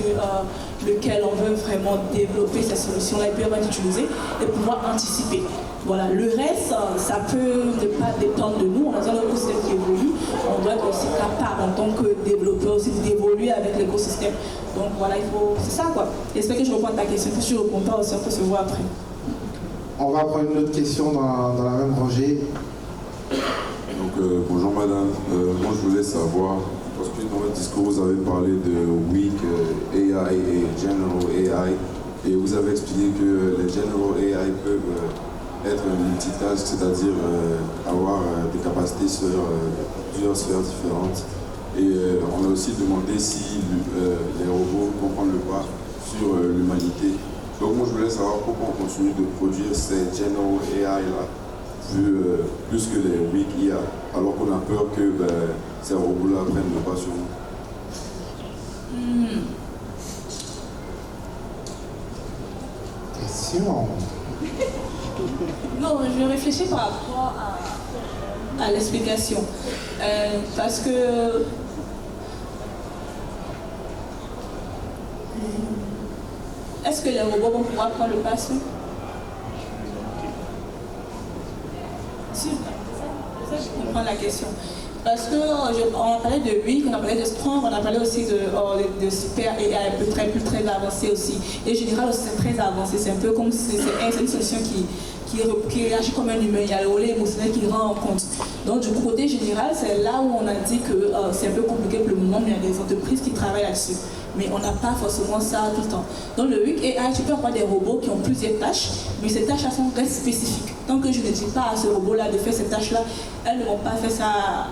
lequel on veut vraiment développer ces solutions-là et puis on va l'utiliser et pouvoir anticiper. Voilà, le reste, ça peut ne pas dépendre de nous. On a un écosystème qui évolue. On doit être aussi capable en tant que développeur aussi d'évoluer avec l'écosystème. Donc voilà, c'est ça quoi. J'espère que je réponds à ta question. Si je ne réponds pas aussi, on peut se voir après. On va prendre une autre question dans la même rangée. Donc, bonjour madame, moi je voulais savoir, parce que dans votre discours vous avez parlé de Weak AI et General AI, et vous avez expliqué que les General AI peuvent être multitâches, c'est-à-dire avoir des capacités sur plusieurs sphères différentes. Et on a aussi demandé si les robots comprennent le pas sur l'humanité. Donc moi je voulais savoir pourquoi on continue de produire ces General AI là, plus que les Weak IA, alors qu'on a peur que ces robots-là prennent le pas sur nous. Question. Non, je réfléchis par rapport à l'explication. Parce que est-ce que les robots vont pouvoir prendre le pas sur? Si, je comprends la question. Parce qu'on a parlé de Weak, on a parlé de Strong, on a parlé aussi de Super AI, très avancé aussi. Et Général aussi c'est très avancé, c'est un peu comme si c'est une solution qui réagit comme un humain, il y a le relais émotionnel qui rend en compte. Donc du côté général, c'est là où on a dit que c'est un peu compliqué pour le moment, mais il y a des entreprises qui travaillent là-dessus. Mais on n'a pas forcément ça tout le temps. Dans le Weak AI, tu peux avoir des robots qui ont plusieurs tâches, mais ces tâches-là sont très spécifiques. Tant que je ne dis pas à ce robot-là de faire ces tâches-là, elles ne vont pas faire ça.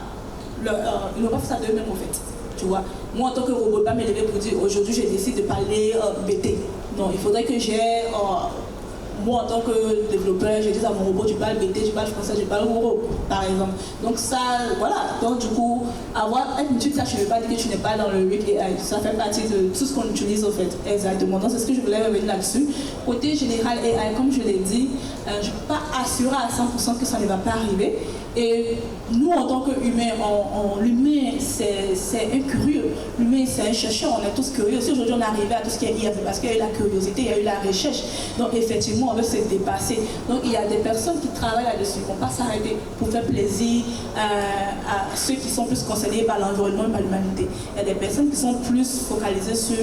Ils n'ont pas fait ça d'eux-mêmes en fait. Tu vois, moi en tant que robot, je ne vais pas m'élever pour dire aujourd'hui je décide de parler BT. Non, il faudrait que j'ai. Moi en tant que développeur, je dis à mon robot tu parles BT, tu parles français, tu parles robot, par exemple. Donc ça, voilà. Donc du coup, être multitâche, je ne veux pas dire que tu n'es pas dans le Weak AI. Ça fait partie de tout ce qu'on utilise en fait. Exactement. Donc c'est ce que je voulais revenir là-dessus. Côté général AI, comme je l'ai dit, je ne peux pas assurer à 100% que ça ne va pas arriver. Et nous, en tant qu'humains, l'humain, c'est un curieux. L'humain, c'est un chercheur. On est tous curieux. Si aujourd'hui on est arrivé à tout ce qui est IA, c'est parce qu'il y a eu la curiosité, il y a eu la recherche. Donc, effectivement, on veut se dépasser. Donc, il y a des personnes qui travaillent là-dessus. Ils ne vont pas s'arrêter pour faire plaisir à ceux qui sont plus concernés par l'environnement et par l'humanité. Il y a des personnes qui sont plus focalisées sur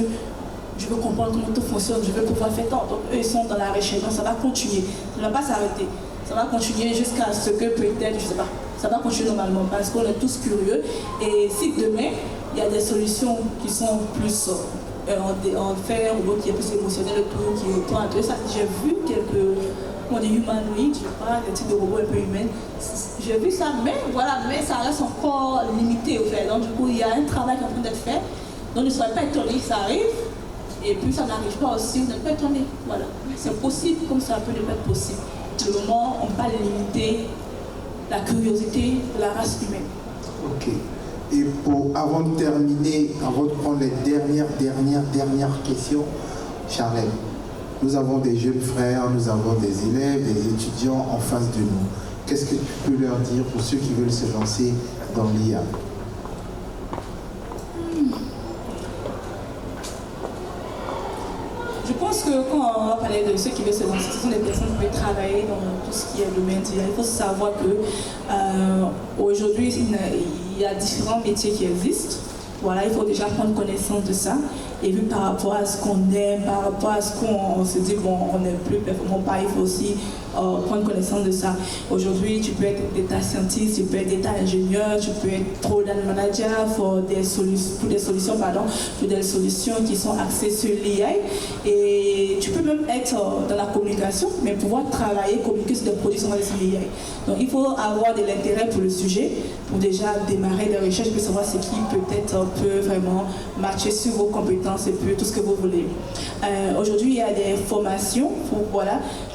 je veux comprendre comment tout fonctionne, je veux pouvoir faire tant. Donc, eux, ils sont dans la recherche. Donc, ça va continuer. Ça ne va pas s'arrêter. Ça va continuer jusqu'à ce que peut-être, je ne sais pas, ça va continuer normalement parce qu'on est tous curieux. Et si demain, il y a des solutions qui sont plus, on fait un robot qui est plus émotionnel, qui répond à tout ça. J'ai vu quelques, humanoïdes, je crois, des types de robots un peu humains. J'ai vu ça, mais voilà, mais ça reste encore limité au fait. Donc du coup, il y a un travail qui est en train d'être fait. Donc ne soyez pas étonnés que ça arrive. Et puis ça n'arrive pas aussi, vous n'êtes pas étonnés. Voilà. C'est possible comme ça peut ne pas être possible. Le moment, on ne peut pas limiter la curiosité de la race humaine. Ok. Et avant de terminer, avant de prendre les dernières questions, Charlène, nous avons des jeunes frères, nous avons des élèves, des étudiants en face de nous. Qu'est-ce que tu peux leur dire pour ceux qui veulent se lancer dans l'IA? Je pense que quand on va parler de ceux qui veulent se lancer, ce sont des personnes qui veulent travailler dans tout ce qui est le domaine d'IA. Il faut savoir que aujourd'hui, il y a différents métiers qui existent. Voilà, il faut déjà prendre connaissance de ça. Et vu par rapport à ce qu'on aime, par rapport à ce qu'on se dit, bon, on n'est plus performant pas, il faut aussi prendre connaissance de ça. Aujourd'hui, tu peux être data scientist, tu peux être data ingénieur, tu peux être product manager pour des solutions qui sont axées sur l'IA. Et tu peux même être dans la communication, mais pouvoir communiquer sur des produits sur l'IA. Donc il faut avoir de l'intérêt pour le sujet, pour déjà démarrer des recherches, pour savoir ce qui peut-être peut vraiment matcher sur vos compétences et puis tout ce que vous voulez. Aujourd'hui, il y a des formations,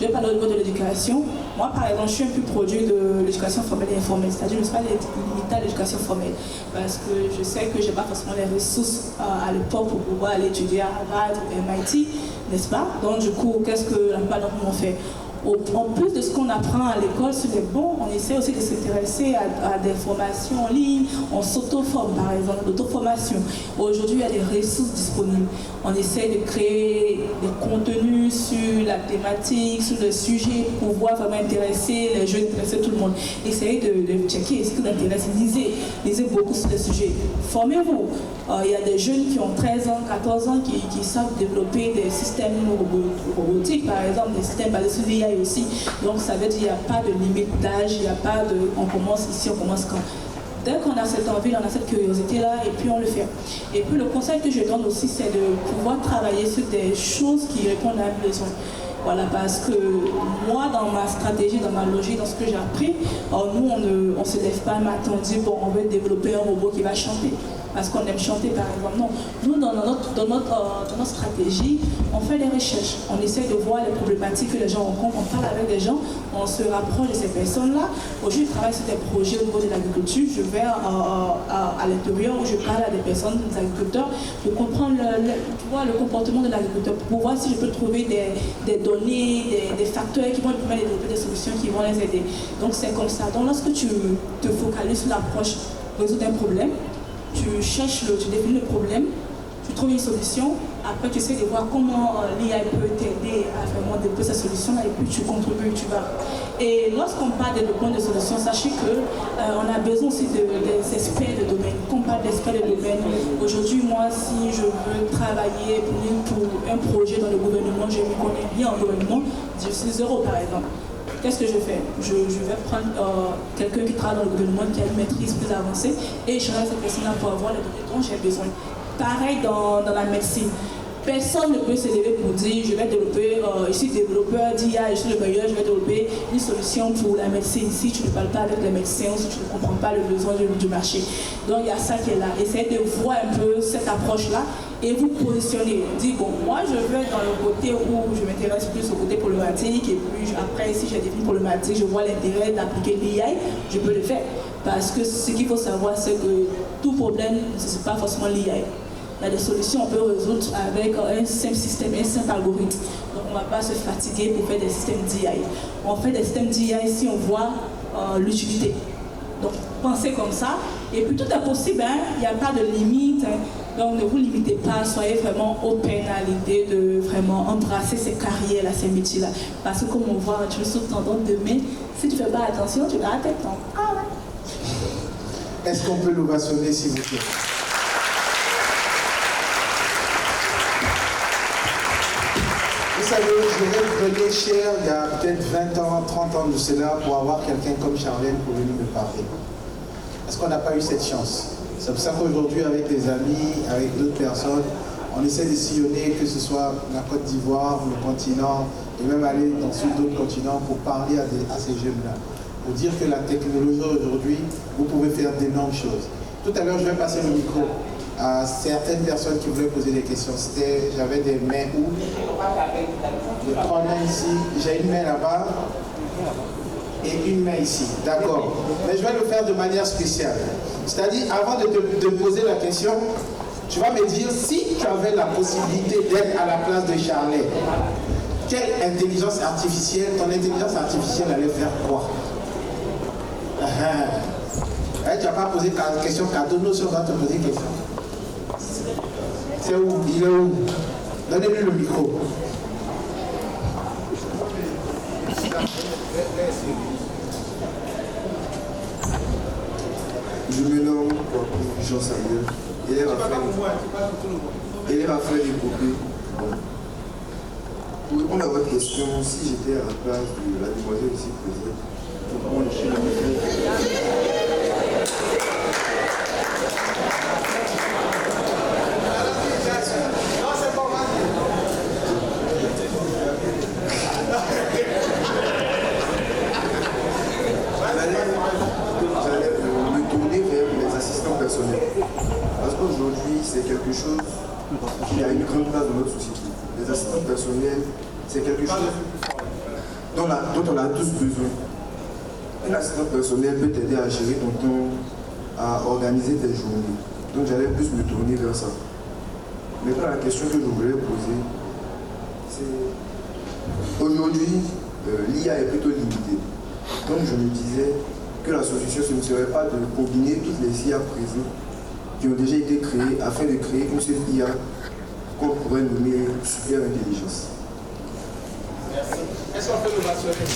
je vais parler au niveau de l'éducation. motivation. Moi, par exemple, je suis un peu produit de l'éducation formelle et informelle, c'est-à-dire que je ne suis pas limité à l'éducation formelle, parce que je sais que je n'ai pas forcément les ressources à l'époque pour pouvoir aller étudier à Harvard ou MIT, n'est-ce pas? Donc, du coup, qu'est-ce que la plupart d'entre nous ont fait? En plus de ce qu'on apprend à l'école sur les bons, on essaie aussi de s'intéresser à des formations en ligne. On s'auto-forme, par exemple, l'auto-formation. Aujourd'hui, il y a des ressources disponibles. On essaie de créer des contenus sur la thématique, sur le sujet, pour pouvoir vraiment intéresser les jeunes, intéresser tout le monde. Essayez de checker ce qui vous intéresse. Lisez beaucoup sur le sujet. Formez-vous. Il y a des jeunes qui ont 13 ans, 14 ans, qui savent développer des systèmes robotiques, par exemple, des systèmes basés sur l'IA aussi. Donc ça veut dire qu'il n'y a pas de limite d'âge, il n'y a pas de on commence ici, on commence quand. Dès qu'on a cette envie, on a cette curiosité-là, et puis on le fait. Et puis le conseil que je donne aussi, c'est de pouvoir travailler sur des choses qui répondent à un besoin. Voilà, parce que moi, dans ma stratégie, dans ma logique, dans ce que j'ai appris, nous, on ne se lève pas un matin, on dit, bon, on veut développer un robot qui va chanter. Parce qu'on aime chanter, par exemple. Non. Nous, dans notre stratégie, on fait des recherches. On essaie de voir les problématiques que les gens rencontrent. On parle avec des gens, on se rapproche de ces personnes-là. Aujourd'hui, je travaille sur des projets au niveau de l'agriculture. Je vais à l'intérieur où je parle à des personnes, des agriculteurs, pour comprendre le comportement de l'agriculteur, pour voir si je peux trouver des données, des facteurs qui vont permettre de développer des solutions qui vont les aider. Donc, c'est comme ça. Donc, lorsque tu te focalises sur l'approche résoudre un problème, tu cherches, tu définis le problème, tu trouves une solution, après tu essaies de voir comment l'IA peut t'aider à vraiment développer cette solution-là et puis tu contribues, tu vas. Et lorsqu'on parle de développement de solutions, sachez qu'on a besoin aussi des experts de domaine. Quand on parle d'experts de domaine, aujourd'hui, moi, si je veux travailler pour un projet dans le gouvernement, je me connais bien en gouvernement, je suis zéro par exemple. Qu'est-ce que je fais? Je vais prendre quelqu'un qui travaille dans le gouvernement, qui a une maîtrise plus avancée, et je reste cette personne-là pour avoir les données dont j'ai besoin. Pareil dans la médecine. Personne ne peut se lever pour dire je vais développer, je suis développeur d'IA, je suis le meilleur, je vais développer une solution pour la médecine. Si tu ne parles pas avec les médecins, si tu ne comprends pas le besoin du marché. Donc il y a ça qui est là. Essayez de voir un peu cette approche-là et vous positionner. Dites, bon, moi je vais dans le côté où je m'intéresse plus au côté problématique et puis après, si j'ai défini problématique, je vois l'intérêt d'appliquer l'IA, je peux le faire. Parce que ce qu'il faut savoir, c'est que tout problème, ce n'est pas forcément l'IA. Il y a des solutions qu'on peut résoudre avec un simple système, un simple algorithme. Donc on ne va pas se fatiguer pour faire des systèmes d'IA. On fait des systèmes d'IA si on voit l'utilité. Donc pensez comme ça. Et puis tout est possible, hein. Il n'y a pas de limite. Hein. Donc ne vous limitez pas, soyez vraiment open à l'idée de vraiment embrasser ces carrières-là, ces métiers-là. Parce que comme on voit, tu es sous tendance demain, si tu ne fais pas attention, tu vas rater ton temps. Ah ouais. Est-ce qu'on peut l'ovationner s'il vous plaît? Vous savez, je rêvais cher il y a peut-être 20 ans, 30 ans de cela pour avoir quelqu'un comme Charlène pour venir me parler. Parce qu'on n'a pas eu cette chance. C'est pour ça qu'aujourd'hui, avec des amis, avec d'autres personnes, on essaie de sillonner, que ce soit la Côte d'Ivoire, le continent, et même aller dans d'autres continents pour parler à ces jeunes-là. Pour dire que la technologie aujourd'hui, vous pouvez faire d'énormes choses. Tout à l'heure, je vais passer le micro à certaines personnes qui voulaient poser des questions. J'avais des mains où? J'ai 3 mains ici, j'ai une main là-bas et une main ici. D'accord. Mais je vais le faire de manière spéciale. C'est-à-dire, avant de te poser la question, tu vas me dire si tu avais la possibilité d'être à la place de Charlène, quelle intelligence artificielle, ton intelligence artificielle allait faire quoi? Tu n'as pas posé la question cadeau, nous on va te poser une question. C'est où? Il est où? Donnez-lui le micro. Je me nomme Jean-Samuel. Élève à Fred Épopée. Pour répondre à votre question, si j'étais à la place de la demoiselle ici présente, pour moi, je suis j'allais me tourner vers les assistants personnels. Parce qu'aujourd'hui, c'est quelque chose qui a une grande place dans notre société. Les assistants personnels, c'est quelque chose dont on a tous besoin. Un assistant personnel peut t'aider à gérer ton temps, à organiser tes journées. Donc j'allais plus me tourner vers ça. Maintenant, la question que je voulais poser, c'est aujourd'hui, l'IA est plutôt limitée. Donc je me disais que la solution, ce ne serait pas de combiner toutes les IA présentes qui ont déjà été créées afin de créer une seule IA qu'on pourrait nommer super intelligence. Merci. Est-ce qu'on peut le rassurer?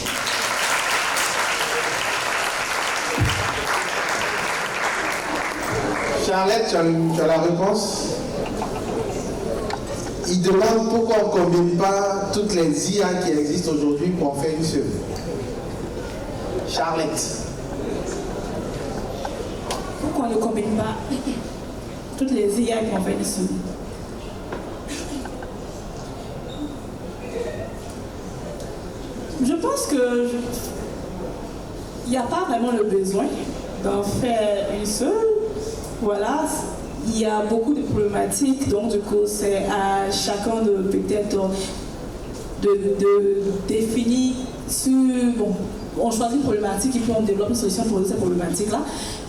Charlotte, tu as la réponse? Il demande pourquoi on ne combine pas toutes les IA qui existent aujourd'hui pour en faire une seule. Charlotte. Pourquoi on ne combine pas toutes les IA pour en faire une seule? Je pense que il n'y a pas vraiment le besoin d'en faire une seule. Voilà, il y a beaucoup de problématiques, donc du coup c'est à chacun de peut-être de définir sur, bon, on choisit une problématique et puis on développe une solution pour cette problématique-là.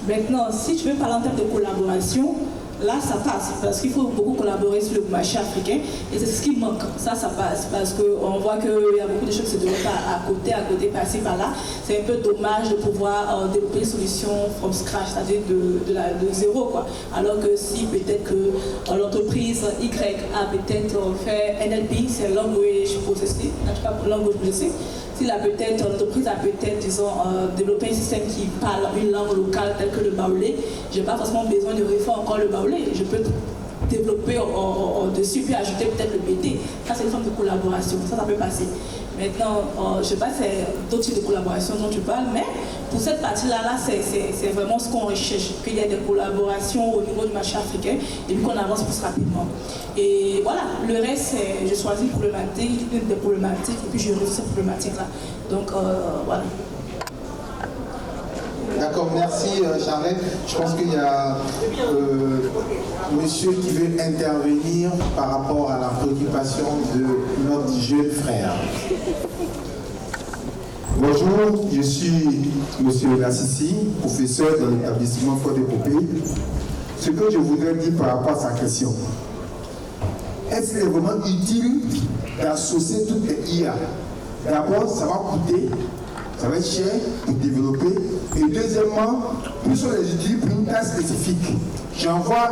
Maintenant, si tu veux parler en termes de collaboration, là ça passe parce qu'il faut beaucoup collaborer sur le marché africain et c'est ce qui manque. Ça passe parce qu'on voit qu'il y a beaucoup de choses qui se développent à côté, passer par là. C'est un peu dommage de pouvoir développer une solution from scratch, c'est-à-dire de zéro, quoi. Alors que si peut-être que l'entreprise Y a peut-être fait NLP, c'est Language Processing, Language Processing. Si l'entreprise a peut-être, disons, développé un système qui parle une langue locale telle que le baoulé, je n'ai pas forcément besoin de refaire encore le baoulé. Je peux développer dessus puis ajouter peut-être le BT. Ça, c'est une forme de collaboration. Ça peut passer. Maintenant, je ne sais pas si c'est d'autres types de collaboration dont tu parles, mais pour cette partie-là, c'est vraiment ce qu'on recherche, qu'il y ait des collaborations au niveau du marché africain et puis qu'on avance plus rapidement. Et voilà, le reste, je choisis une des problématiques et puis je résous cette problématique-là. Donc, voilà. D'accord, merci Charlotte. Je pense qu'il y a monsieur qui veut intervenir par rapport à la préoccupation de notre jeune frère. Bonjour, je suis monsieur Lassissi, professeur dans l'établissement Fort Épopée. Ce que je voudrais dire par rapport à sa question, est-ce qu'il est vraiment utile d'associer toutes les IA? D'abord, ça va coûter, ça va être cher pour développer. Et deuxièmement, plus on les utilise pour une tâche spécifique. J'envoie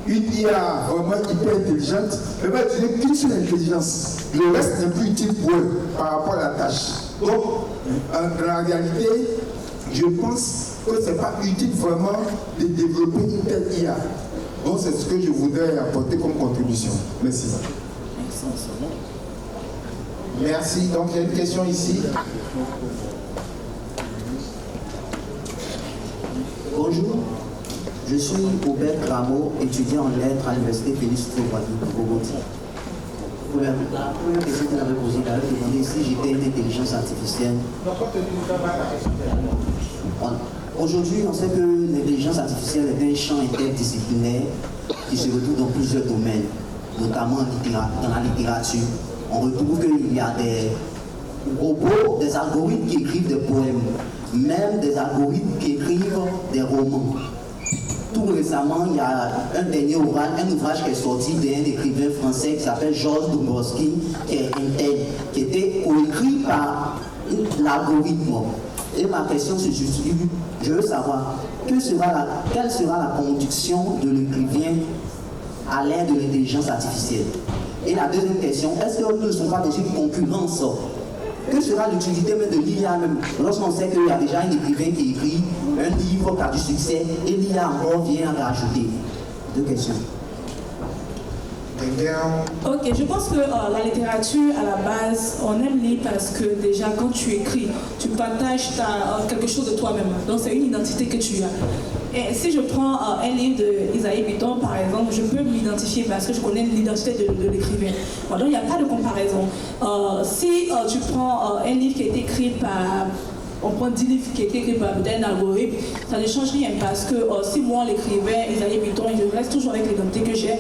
une IA vraiment hyper intelligente, elle va utiliser qu'une seule intelligence. Le reste n'est plus utile pour elle par rapport à la tâche. Donc, en la réalité, je pense que ce n'est pas utile vraiment de développer une telle IA. Donc, c'est ce que je voudrais apporter comme contribution. Merci. Merci. Donc, il y a une question ici. Bonjour, je suis Aubert Rameau, étudiant en lettres à l'université Félix Tshisekedi de Bogota. La première question que j'avais posée, j'avais demandé si j'étais une intelligence artificielle. Aujourd'hui, on sait que l'intelligence artificielle est un champ interdisciplinaire qui se retrouve dans plusieurs domaines, notamment dans la littérature. On retrouve qu'il y a des robots, des algorithmes qui écrivent des poèmes, même des algorithmes qui écrivent des romans. Tout récemment, il y a un dernier ouvrage, qui est sorti d'un écrivain français qui s'appelle Georges Dombrowski, qui est Intel, qui était coécrit par l'algorithme. Et ma question se justifie, je veux savoir quelle sera la conduction de l'écrivain à l'ère de l'intelligence artificielle. Et la deuxième question, est-ce que nous ne sommes pas dans une concurrence? Que sera l'utilité même de l'IA même lorsqu'on sait qu'il y a déjà un écrivain qui écrit un livre qui a du succès et l'IA encore vient à rajouter? Deux questions. Ok, je pense que la littérature, à la base, on aime lire parce que déjà, quand tu écris, tu partages quelque chose de toi-même. Donc, c'est une identité que tu as. Et si je prends un livre d'Isaïe Bitton, par exemple, je peux m'identifier parce que je connais l'identité de l'écrivain. Bon, donc, il n'y a pas de comparaison. Si tu prends un livre qui a été écrit par... On prend 10 livres qui ont été écrits par un algorithme, ça ne change rien parce que si moi, l'écrivain, Isaïe Bitton, je reste toujours avec l'identité que j'ai.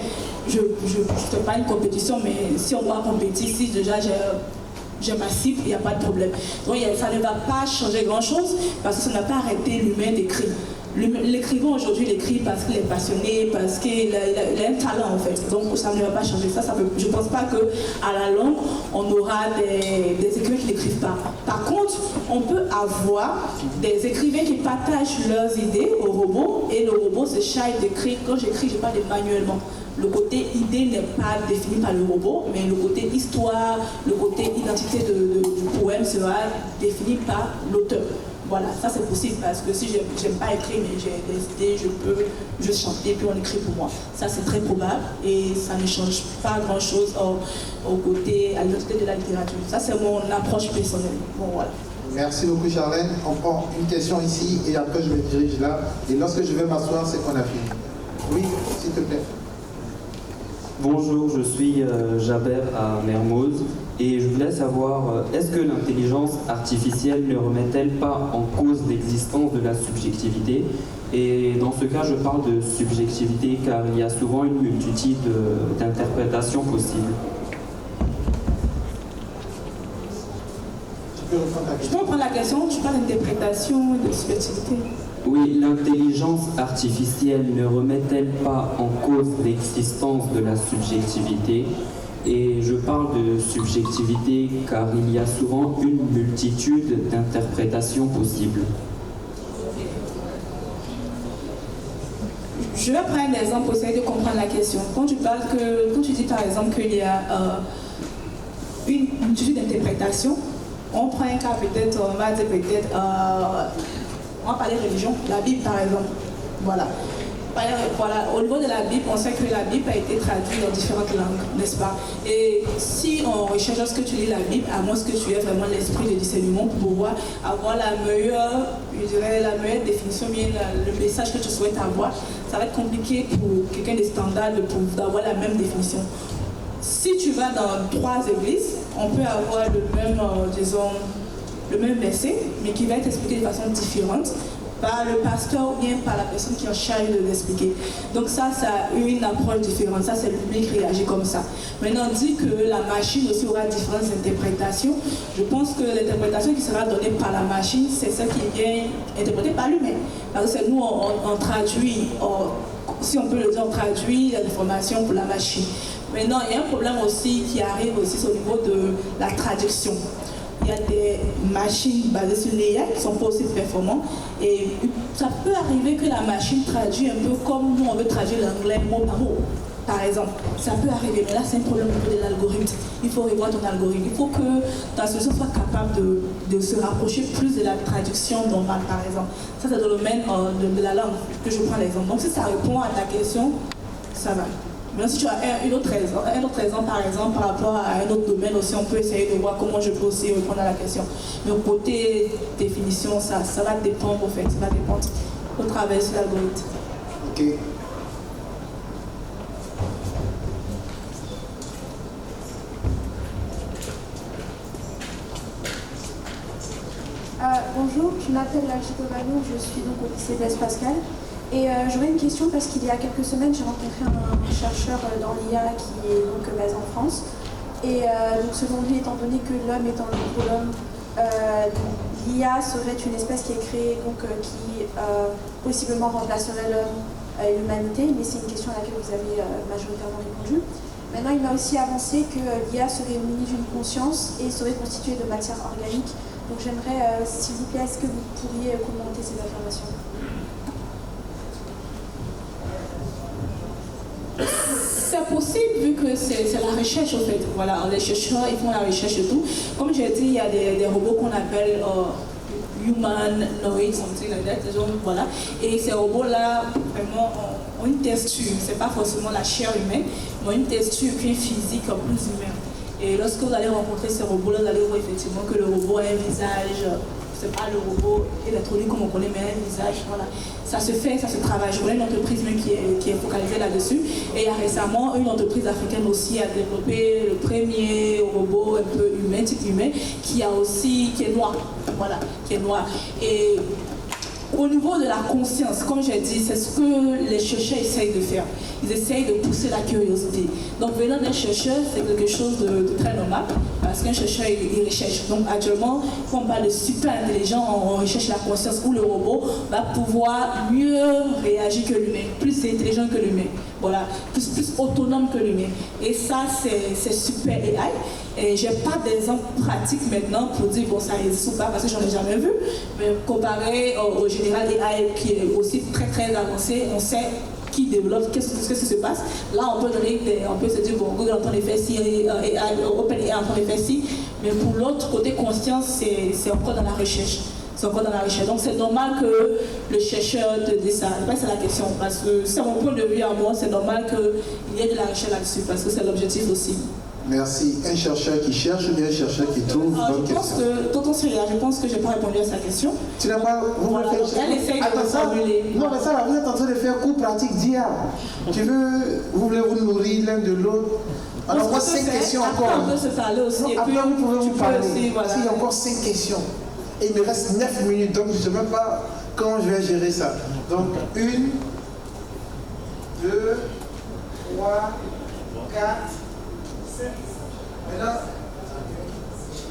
Je ne fais pas une compétition, mais si on va compétir, si déjà j'ai j'ai ma cible, il n'y a pas de problème. Donc ça ne va pas changer grand-chose parce que ça n'a pas arrêté l'humain d'écrire. L'écrivain aujourd'hui, il écrit parce qu'il est passionné, parce qu'il a un talent en fait. Donc ça ne va pas changer. Je ne pense pas qu'à la longue, on aura des écrivains qui n'écrivent pas. Par contre, on peut avoir des écrivains qui partagent leurs idées au robot et le robot se charge d'écrire. Quand j'écris, je parle manuellement. Le côté idée n'est pas défini par le robot, mais le côté histoire, le côté identité du poème sera défini par l'auteur. Voilà, ça c'est possible parce que si je n'aime pas écrire, mais j'ai des idées, je peux juste chanter puis on écrit pour moi. Ça c'est très probable et ça ne change pas grand-chose au côté, à l'identité de la littérature. Ça c'est mon approche personnelle. Bon, voilà. Merci beaucoup Charlène. On prend une question ici et après je me dirige là. Et lorsque je vais m'asseoir, c'est qu'on a fini. Oui, s'il te plaît. Bonjour, je suis Jaber à Mermoz et je voulais savoir, est-ce que l'intelligence artificielle ne remet-elle pas en cause l'existence de la subjectivité? Et dans ce cas, je parle de subjectivité car il y a souvent une multitude d'interprétations possibles. Je peux reprendre la question, je parle d'interprétation et de subjectivité. Oui, l'intelligence artificielle ne remet-elle pas en cause l'existence de la subjectivité? Et je parle de subjectivité car il y a souvent une multitude d'interprétations possibles. Je vais prendre un exemple pour essayer de comprendre la question. Quand tu dis par exemple qu'il y a une multitude d'interprétations, on prend un cas peut-être, on va dire peut-être, on va parler religion, la Bible par exemple. Voilà. Au niveau de la Bible, on sait que la Bible a été traduite dans différentes langues, n'est-ce pas? Et si on recherche lorsque tu lis la Bible, à moins que tu aies vraiment l'esprit de discernement pour pouvoir avoir la meilleure définition, bien le message que tu souhaites avoir, ça va être compliqué pour quelqu'un de standard d'avoir la même définition. Si tu vas dans 3 églises, on peut avoir le même verset, mais qui va être expliqué de façon différente par le pasteur ou bien par la personne qui est en charge de l'expliquer. Donc ça a eu une approche différente. Ça, c'est le public qui réagit comme ça. Maintenant, on dit que la machine aussi aura différentes interprétations. Je pense que l'interprétation qui sera donnée par la machine, c'est celle qui vient interprétée par l'humain. Parce que c'est nous, on traduit, si on peut le dire, on traduit l'information pour la machine. Maintenant, il y a un problème aussi qui arrive aussi au niveau de la traduction. Il y a des machines basées sur l'IA qui ne sont pas aussi performantes et ça peut arriver que la machine traduit un peu comme nous on veut traduire l'anglais mot par mot, par exemple. Ça peut arriver, mais là c'est un problème au niveau de l'algorithme. Il faut revoir ton algorithme. Il faut que ta solution soit capable de se rapprocher plus de la traduction normale, par exemple. Ça c'est dans le domaine de la langue que je prends l'exemple. Donc si ça répond à ta question, ça va. Mais si tu as un autre exemple, par exemple, par rapport à un autre domaine aussi, on peut essayer de voir comment je peux aussi répondre à la question. Mais au côté définition, ça va dépendre, en fait, ça va dépendre au travers de l'algorithme. Ok. Bonjour, je m'appelle Chico Valou, je suis donc au lycée Blaise Pascal. Et j'aurais une question parce qu'il y a quelques semaines, j'ai rencontré un chercheur dans l'IA qui est donc basé en France. Et donc selon lui, étant donné que l'homme étant le l'homme, l'IA serait une espèce qui est créée, donc qui possiblement remplacerait l'homme et l'humanité, mais c'est une question à laquelle vous avez majoritairement répondu. Maintenant, il m'a aussi avancé que l'IA serait munie d'une conscience et serait constituée de matière organique. Donc j'aimerais, s'il vous plaît, est-ce que vous pourriez commenter ces affirmations ? C'est possible vu que c'est la recherche en fait. Voilà, les chercheurs ils font la recherche et tout. Comme j'ai dit, il y a des robots qu'on appelle humanoid, something like that. Donc, voilà. Et ces robots-là, vraiment, ont une texture. C'est pas forcément la chair humaine, mais une texture puis physique plus humaine. Et lorsque vous allez rencontrer ces robots-là, vous allez voir effectivement que le robot a un visage. C'est pas le robot électronique comme on connaît, mais un visage, voilà. Ça se fait, ça se travaille. Je connais une entreprise même qui est focalisée là-dessus. Et il y a récemment, une entreprise africaine aussi a développé le premier robot un peu humain, type humain, qui est noir. Voilà, qui est noir. Et Au niveau de la conscience, comme j'ai dit, c'est ce que les chercheurs essayent de faire. Ils essayent de pousser la curiosité. Donc venant d'un chercheur, c'est quelque chose de très normal, parce qu'un chercheur, il recherche. Donc actuellement, quand on parle de super intelligent, on recherche la conscience où le robot va pouvoir mieux réagir que l'humain, plus intelligent que l'humain, voilà, plus autonome que l'humain. Et ça, c'est super AI. Et je n'ai pas d'exemple pratique maintenant pour dire bon ça existe ou pas parce que j'en ai jamais vu, mais comparé au général AI qui est aussi très très avancé, on sait qui développe, qu'est-ce qui se passe. Là on peut se dire bon Google est en train de faire ci, OpenAI est en train de faire ci, mais pour l'autre côté conscience c'est encore dans la recherche. C'est encore dans la recherche. Donc c'est normal que le chercheur te dise ça. C'est la question. Parce que c'est mon point de vue à moi, c'est normal qu'il y ait de la recherche là-dessus parce que c'est l'objectif aussi. Merci. Un chercheur qui cherche ou bien un chercheur qui trouve je pense que, tonton Syria, je pense que je n'ai pas répondu à sa question. Tu n'as pas... Voilà, elle essaye de formuler. Non, mais ça va, vous êtes en train de faire cours pratique d'IA. Vous voulez vous nourrir l'un de l'autre. Alors moi, 5 questions encore. Après, on peut se parler aussi. Non, et après, puis, vous pouvez vous parler. Aussi, voilà. Il y a encore 5 questions. Et il me reste 9 minutes, donc je ne sais même pas comment je vais gérer ça. Donc, 1, 2, 3, 4, 5. Maintenant,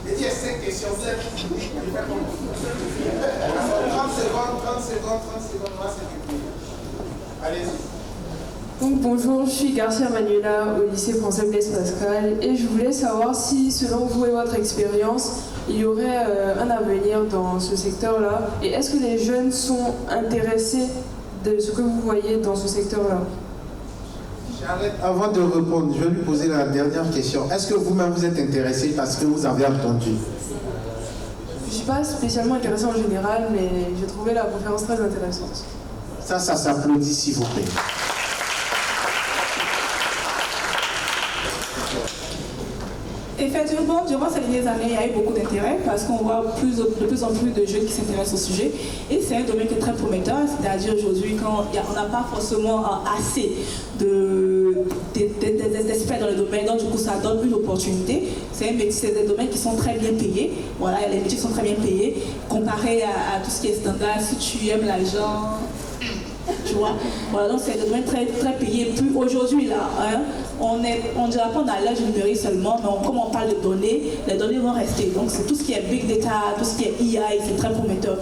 il y a 5 questions. 30 secondes, on va s'occuper. Allez-y. Donc bonjour, je suis Garcia Manuela au lycée français Blaise Pascal et je voulais savoir si, selon vous et votre expérience, il y aurait un avenir dans ce secteur-là et est-ce que les jeunes sont intéressés de ce que vous voyez dans ce secteur-là? Avant de répondre, je vais lui poser la dernière question. Est-ce que vous-même vous êtes intéressé parce que vous avez entendu? Je ne suis pas spécialement intéressée en général, mais j'ai trouvé la conférence très intéressante. Ça s'applaudit s'il vous plaît. Effectivement, durant ces dernières années, il y a eu beaucoup d'intérêt parce qu'on voit de plus en plus de jeunes qui s'intéressent au sujet. Et c'est un domaine qui est très prometteur, c'est-à-dire aujourd'hui, quand on n'a pas forcément assez d'experts dans le domaine, donc du coup ça donne une opportunité. C'est des domaines qui sont très bien payés. Voilà, les métiers sont très bien payés. Comparé à tout ce qui est standard, si tu aimes l'argent, tu vois. Voilà, donc c'est des domaines très, très payés. Puis aujourd'hui, là, on ne dira pas dans l'âge numérique seulement, mais comme on parle de données, les données vont rester. Donc c'est tout ce qui est big data, tout ce qui est IA, c'est très prometteur.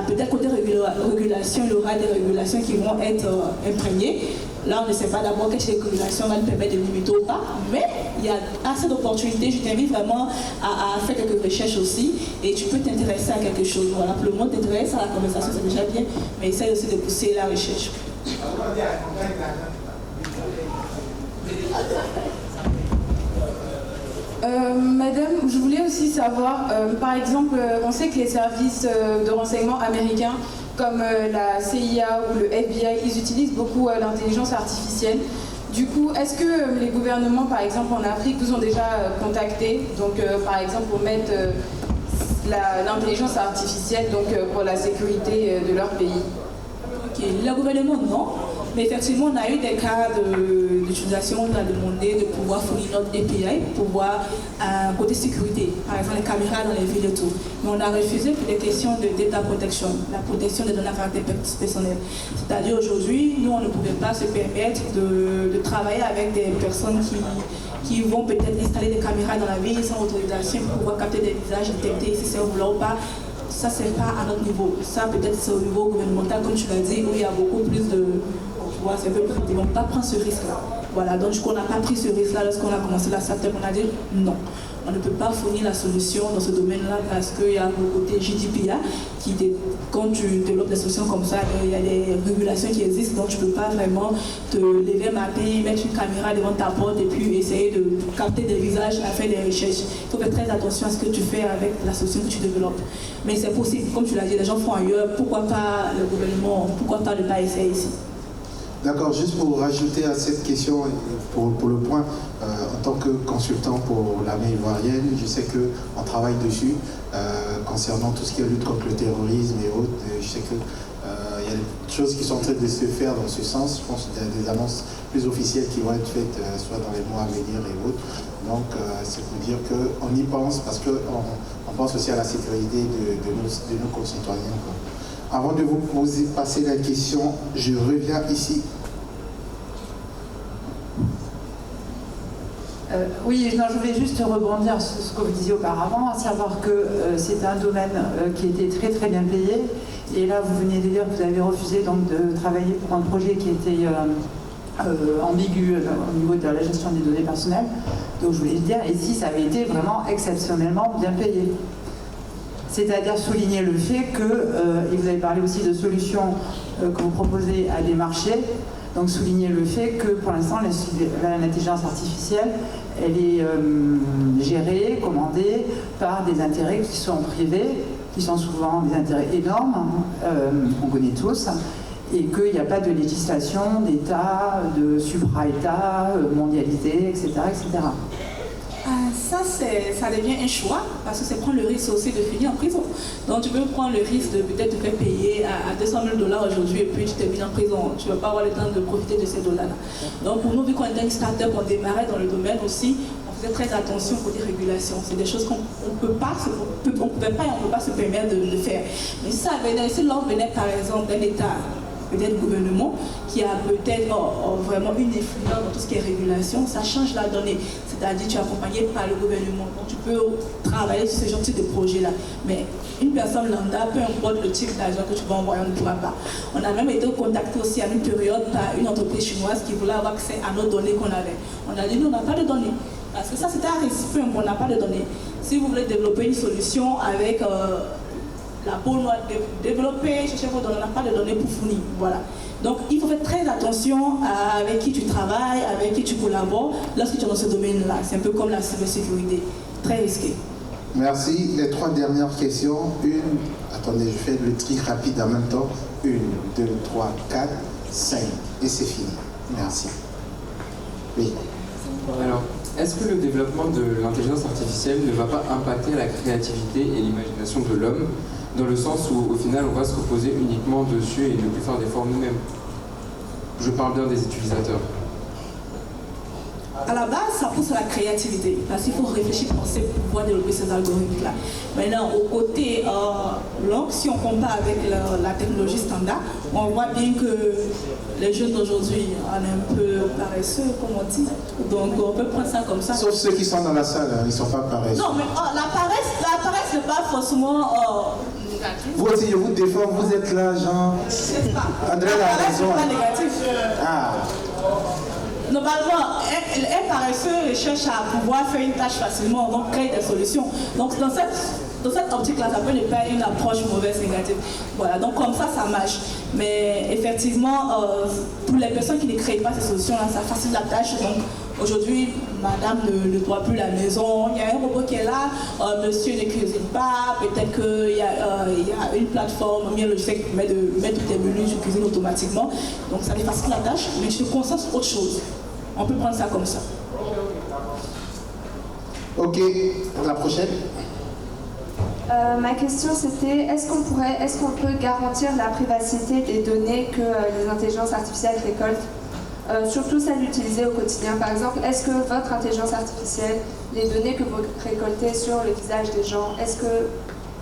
Peut-être côté régulation, il y aura des régulations qui vont être imprégnées. Là, on ne sait pas d'abord quelle régulation va nous permettre de limiter ou pas, mais il y a assez d'opportunités. Je t'invite vraiment à faire quelques recherches aussi et tu peux t'intéresser à quelque chose. Voilà, pour le monde t'intéresse à la conversation, c'est déjà bien, mais essaye aussi de pousser la recherche. Madame, je voulais aussi savoir, par exemple, on sait que les services de renseignement américains comme la CIA ou le FBI, ils utilisent beaucoup l'intelligence artificielle. Du coup, est-ce que les gouvernements, par exemple en Afrique, vous ont déjà contacté, donc par exemple pour mettre l'intelligence artificielle pour la sécurité de leur pays? Ok, le gouvernement non, mais effectivement on a eu des cas d'utilisation, on a demandé de pouvoir fournir notre API pour voir côté sécurité, par exemple les caméras dans les villes et tout. Mais on a refusé pour des questions de data protection, la protection des données à caractère personnel. C'est-à-dire aujourd'hui, nous on ne pouvait pas se permettre de travailler avec des personnes qui vont peut-être installer des caméras dans la ville sans autorisation pour pouvoir capter des visages détectés si c'est au vouloir ou pas. Ça, c'est pas à notre niveau. Ça, peut-être, c'est au niveau gouvernemental, comme tu l'as dit, où il y a beaucoup plus de... C'est un peu plus... Ils ne vont pas prendre ce risque-là. Voilà, donc on n'a pas pris ce risque-là lorsqu'on a commencé la startup. On a dit non. On ne peut pas fournir la solution dans ce domaine-là parce qu'il y a le côté GDPR quand tu développes des solutions comme ça, il y a des régulations qui existent, donc tu ne peux pas vraiment te lever un matin, mettre une caméra devant ta porte et puis essayer de capter des visages, à faire des recherches. Il faut faire très attention à ce que tu fais avec la solution que tu développes. Mais c'est possible, comme tu l'as dit, les gens font ailleurs, pourquoi pas le gouvernement, pourquoi pas ne pas essayer ici? D'accord, juste pour rajouter à cette question, pour le point, en tant que consultant pour l'armée ivoirienne, je sais qu'on travaille dessus concernant tout ce qui est lutte contre le terrorisme et autres. Je sais qu'il y a des choses qui sont en train de se faire dans ce sens. Je pense qu'il y a des annonces plus officielles qui vont être faites soit dans les mois à venir et autres. Donc c'est pour dire qu'on y pense parce qu'on pense aussi à la sécurité de nos concitoyens, quoi. Avant de vous passer la question, je reviens ici. Oui, non, je voulais juste rebondir sur ce que vous disiez auparavant, à savoir que c'est un domaine qui était très très bien payé. Et là, vous veniez de dire que vous avez refusé donc, de travailler pour un projet qui était ambigu au niveau de la gestion des données personnelles. Donc je voulais dire, et si ça avait été vraiment exceptionnellement bien payé. C'est-à-dire souligner le fait que, et vous avez parlé aussi de solutions que vous proposez à des marchés, donc souligner le fait que pour l'instant l'intelligence artificielle, elle est gérée, commandée par des intérêts qui sont privés, qui sont souvent des intérêts énormes, on connaît tous, et qu'il n'y a pas de législation d'État, de supra-État, mondialisé, etc. etc. Ça devient un choix, parce que c'est prendre le risque aussi de finir en prison. Donc tu peux prendre le risque de peut-être te faire payer à 200 000 $ aujourd'hui et puis tu termines en prison. Tu ne vas pas avoir le temps de profiter de ces dollars-là. Donc pour nous, vu qu'on était une start-up, on démarrait dans le domaine aussi, on faisait très attention aux régulations. C'est des choses qu'on ne peut pas se permettre de faire. Mais si l'on venait par exemple d'un État, peut-être gouvernement, qui a peut-être vraiment une influence dans tout ce qui est régulation, ça change la donnée. C'est-à-dire tu es accompagné par le gouvernement. Donc tu peux travailler sur ce genre de projet-là. Mais une personne lambda, peu importe le type d'argent que tu vas envoyer, on ne pourra pas. On a même été contacté aussi à une période par une entreprise chinoise qui voulait avoir accès à nos données qu'on avait. On a dit nous, on n'a pas de données. Parce que ça, c'était un risque, on n'a pas de données. Si vous voulez développer une solution avec la peau noire, développer, chercher vos données, on n'a pas de données pour fournir. Voilà. Donc il faut faire très attention avec qui tu travailles, avec qui tu collabores lorsque tu es dans ce domaine-là. C'est un peu comme la cybersécurité, très risqué. Merci. Les 3 dernières questions. Attendez, je fais le tri rapide en même temps. 1, 2, 3, 4, 5. Et c'est fini. Merci. Oui. Alors, est-ce que le développement de l'intelligence artificielle ne va pas impacter la créativité et l'imagination de l'homme, dans le sens où au final on va se reposer uniquement dessus et ne plus faire d'efforts nous-mêmes? Je parle bien des utilisateurs. À la base, ça pousse à la créativité, parce qu'il faut réfléchir, penser pour pouvoir développer ces algorithmes-là. Maintenant, au côté long, si on compare avec la technologie standard, on voit bien que les jeunes d'aujourd'hui sont un peu paresseux, comme on dit. Donc, on peut prendre ça comme ça. Sauf ceux qui sont dans la salle, ils ne sont pas paresseux. Non, mais la paresse n'est pas forcément négative. Vous aussi, je vous défends, vous êtes là, Jean. André a raison. La paresse n'est pas négative. Ah. Normalement, un paresseux cherche à pouvoir faire une tâche facilement, donc créer des solutions. Donc dans cette optique-là, ça peut ne pas être une approche mauvaise, négative. Voilà, donc comme ça marche. Mais effectivement, pour les personnes qui ne créent pas ces solutions-là, ça facilite la tâche. Donc aujourd'hui, madame ne doit plus la maison, il y a un robot qui est là, monsieur ne cuisine pas, peut-être qu'il y a une plateforme, un logiciel qui permet de mettre tes menus de cuisine automatiquement. Donc ça lui facilite la tâche, mais je te concentre sur autre chose. On peut prendre ça comme ça. Ok, la prochaine. Ma question c'était, est-ce qu'on peut garantir la privacité des données que les intelligences artificielles récoltent, surtout celles utilisées au quotidien? Par exemple, est-ce que votre intelligence artificielle, les données que vous récoltez sur le visage des gens, est-ce que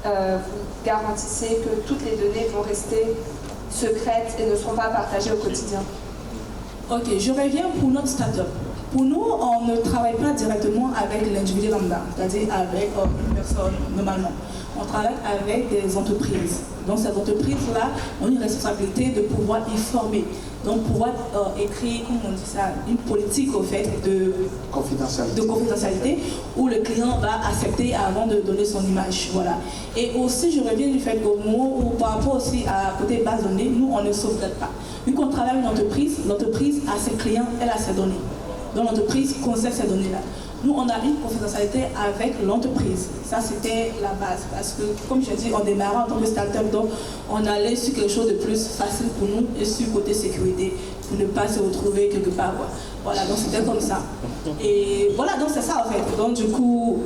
vous garantissez que toutes les données vont rester secrètes et ne seront pas partagées au quotidien? Ok, je reviens pour notre start-up. Pour nous, on ne travaille pas directement avec l'individu lambda, c'est-à-dire avec une personne normalement. On travaille avec des entreprises. Donc ces entreprises-là ont une responsabilité de pouvoir informer, donc pouvoir écrire, comment on dit ça, une politique au fait de confidentialité où le client va accepter avant de donner son image. Voilà. Et aussi, je reviens du fait qu'au moment où, par rapport aussi à côté base de données, nous, on ne sauvegarde pas. Vu qu'on travaille avec une entreprise, l'entreprise a ses clients, elle a ses données. Donc l'entreprise conserve ces données-là. Nous, on a une confidentialité avec l'entreprise. Ça, c'était la base. Parce que, comme je dis, on démarrait en tant que start-up, donc on allait sur quelque chose de plus facile pour nous et sur le côté sécurité, pour ne pas se retrouver quelque part. Voilà, donc c'était comme ça. Et voilà, donc c'est ça en fait. Donc du coup,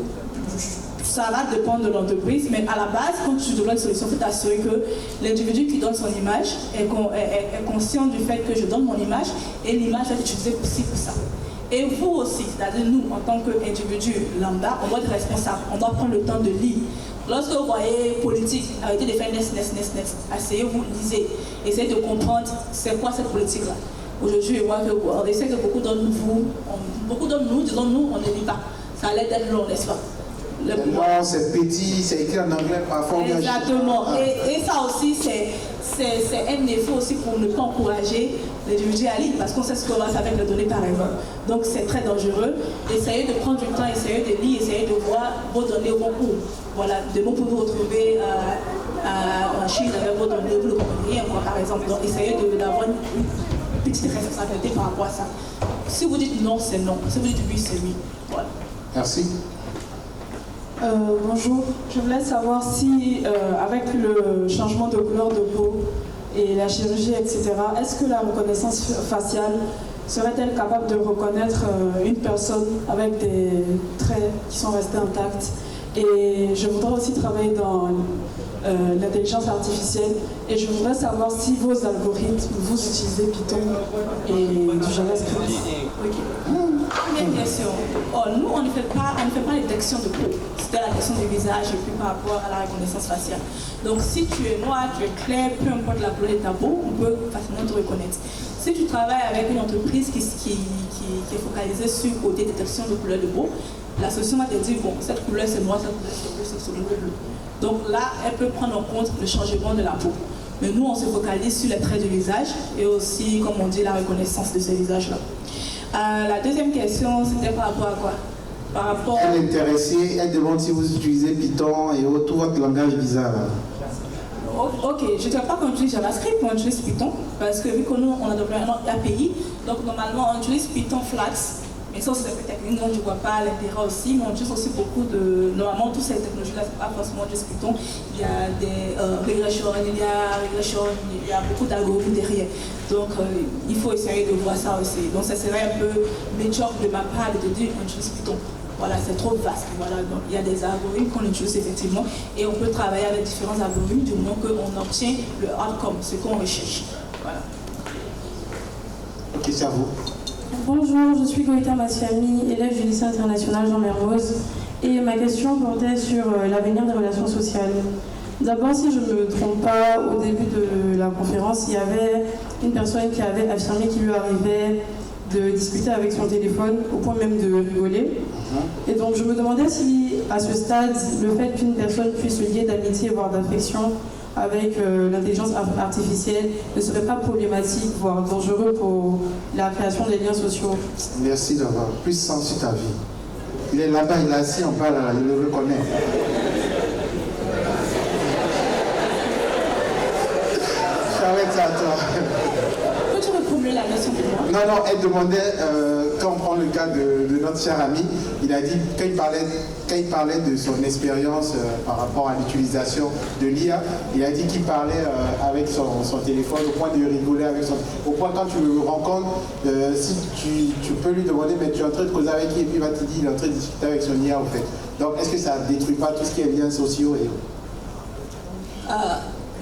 ça va dépendre de l'entreprise, mais à la base, quand tu donnes une solution, il faut t'assurer que l'individu qui donne son image est conscient du fait que je donne mon image et l'image va être utilisée aussi pour ça. Et Et vous aussi, c'est-à-dire nous, en tant qu'individus lambda, on doit être responsable, on doit prendre le temps de lire. Lorsque vous voyez politique, arrêtez de faire asseyez-vous, lisez, essayez de comprendre c'est quoi cette politique-là. Aujourd'hui, on essaie que beaucoup d'entre nous, disons-nous, on ne lit pas. Ça a l'air d'être long, n'est-ce pas? Non, c'est petit, c'est écrit en anglais, parfois. Exactement. Et ça aussi, c'est un défaut aussi pour ne pas encourager l'individu à lire, parce qu'on sait ce qu'on va faire avec les données par exemple. Donc c'est très dangereux. Essayez de prendre du temps, essayez de lire, essayez de voir vos données au bon cours. Voilà, demain vous vous retrouver en Chine avec vos données, vous ne comprenez rien, par exemple. Donc essayez d'avoir une petite responsabilité par rapport à ça. Si vous dites non, c'est non. Si vous dites oui, c'est oui. Voilà. Merci. Bonjour, je voulais savoir si, avec le changement de couleur de peau et la chirurgie, etc., est-ce que la reconnaissance faciale serait-elle capable de reconnaître une personne avec des traits qui sont restés intacts? Et je voudrais aussi travailler dans l'intelligence artificielle et je voudrais savoir si vos algorithmes, vous utilisez Python et du JavaScript. Première question. Nous, on ne fait pas les détections de peau. C'était la question du visage et puis par rapport à la reconnaissance faciale. Donc si tu es noir, tu es clair, peu importe la couleur de ta peau, on peut facilement te reconnaître. Si tu travailles avec une entreprise qui est focalisée sur le côté détection de couleur de peau, la solution va te dire, bon, cette couleur c'est noir, cette couleur c'est bleu. Donc là, elle peut prendre en compte le changement de la peau. Mais nous, on se focalise sur les traits du visage et aussi, comme on dit, la reconnaissance de ce visage-là. La deuxième question, c'était par rapport à quoi? Par rapport... Elle est intéressée, elle demande si vous utilisez Python et tout votre langage bizarre. Ok, je ne dirais pas qu'on utilise JavaScript, on utilise Python, parce que vu que nous, on a développé un API, donc normalement, on utilise Python Flask. Mais ça, c'est technique, donc je ne vois pas l'intérêt aussi, mais on utilise aussi beaucoup de... Normalement, toutes ces technologies-là, ce n'est pas forcément juste Python. Il y a des régressions, il y a beaucoup d'algorithmes derrière. Donc, il faut essayer de voir ça aussi. Donc, ça serait un peu médiocre de ma part de dire qu'on utilise Python. Voilà, c'est trop vaste. Voilà, donc il y a des algorithmes qu'on utilise effectivement et on peut travailler avec différents algorithmes du moment qu'on obtient le outcome, ce qu'on recherche. Voilà. Ok, c'est à vous. Bonjour, je suis Goïta Massiami, élève du lycée international Jean Mermoz, et ma question portait sur l'avenir des relations sociales. D'abord, si je ne me trompe pas, au début de la conférence, il y avait une personne qui avait affirmé qu'il lui arrivait de discuter avec son téléphone, au point même de rigoler. Et donc je me demandais si, à ce stade, le fait qu'une personne puisse se lier d'amitié, voire d'affection, avec l'intelligence artificielle ne serait pas problématique, voire dangereux pour la création des liens sociaux. Merci d'avoir plus de sens sur ta vie. Il est là-bas, il est assis, on parle, il le reconnaît. J'arrête ça à toi. Peux-tu reformuler la question pour moi? Non, elle demandait, quand on prend le cas de notre cher ami, il a dit, quand il parlait de son expérience par rapport à l'utilisation de l'IA, il a dit qu'il parlait avec son téléphone au point de rigoler avec son... Au point quand tu le rencontres, si tu peux lui demander, mais tu es en train de causer avec qui, et puis il va te dire, il est en train de discuter avec son IA en fait. Donc est-ce que ça ne détruit pas tout ce qui est liens sociaux et...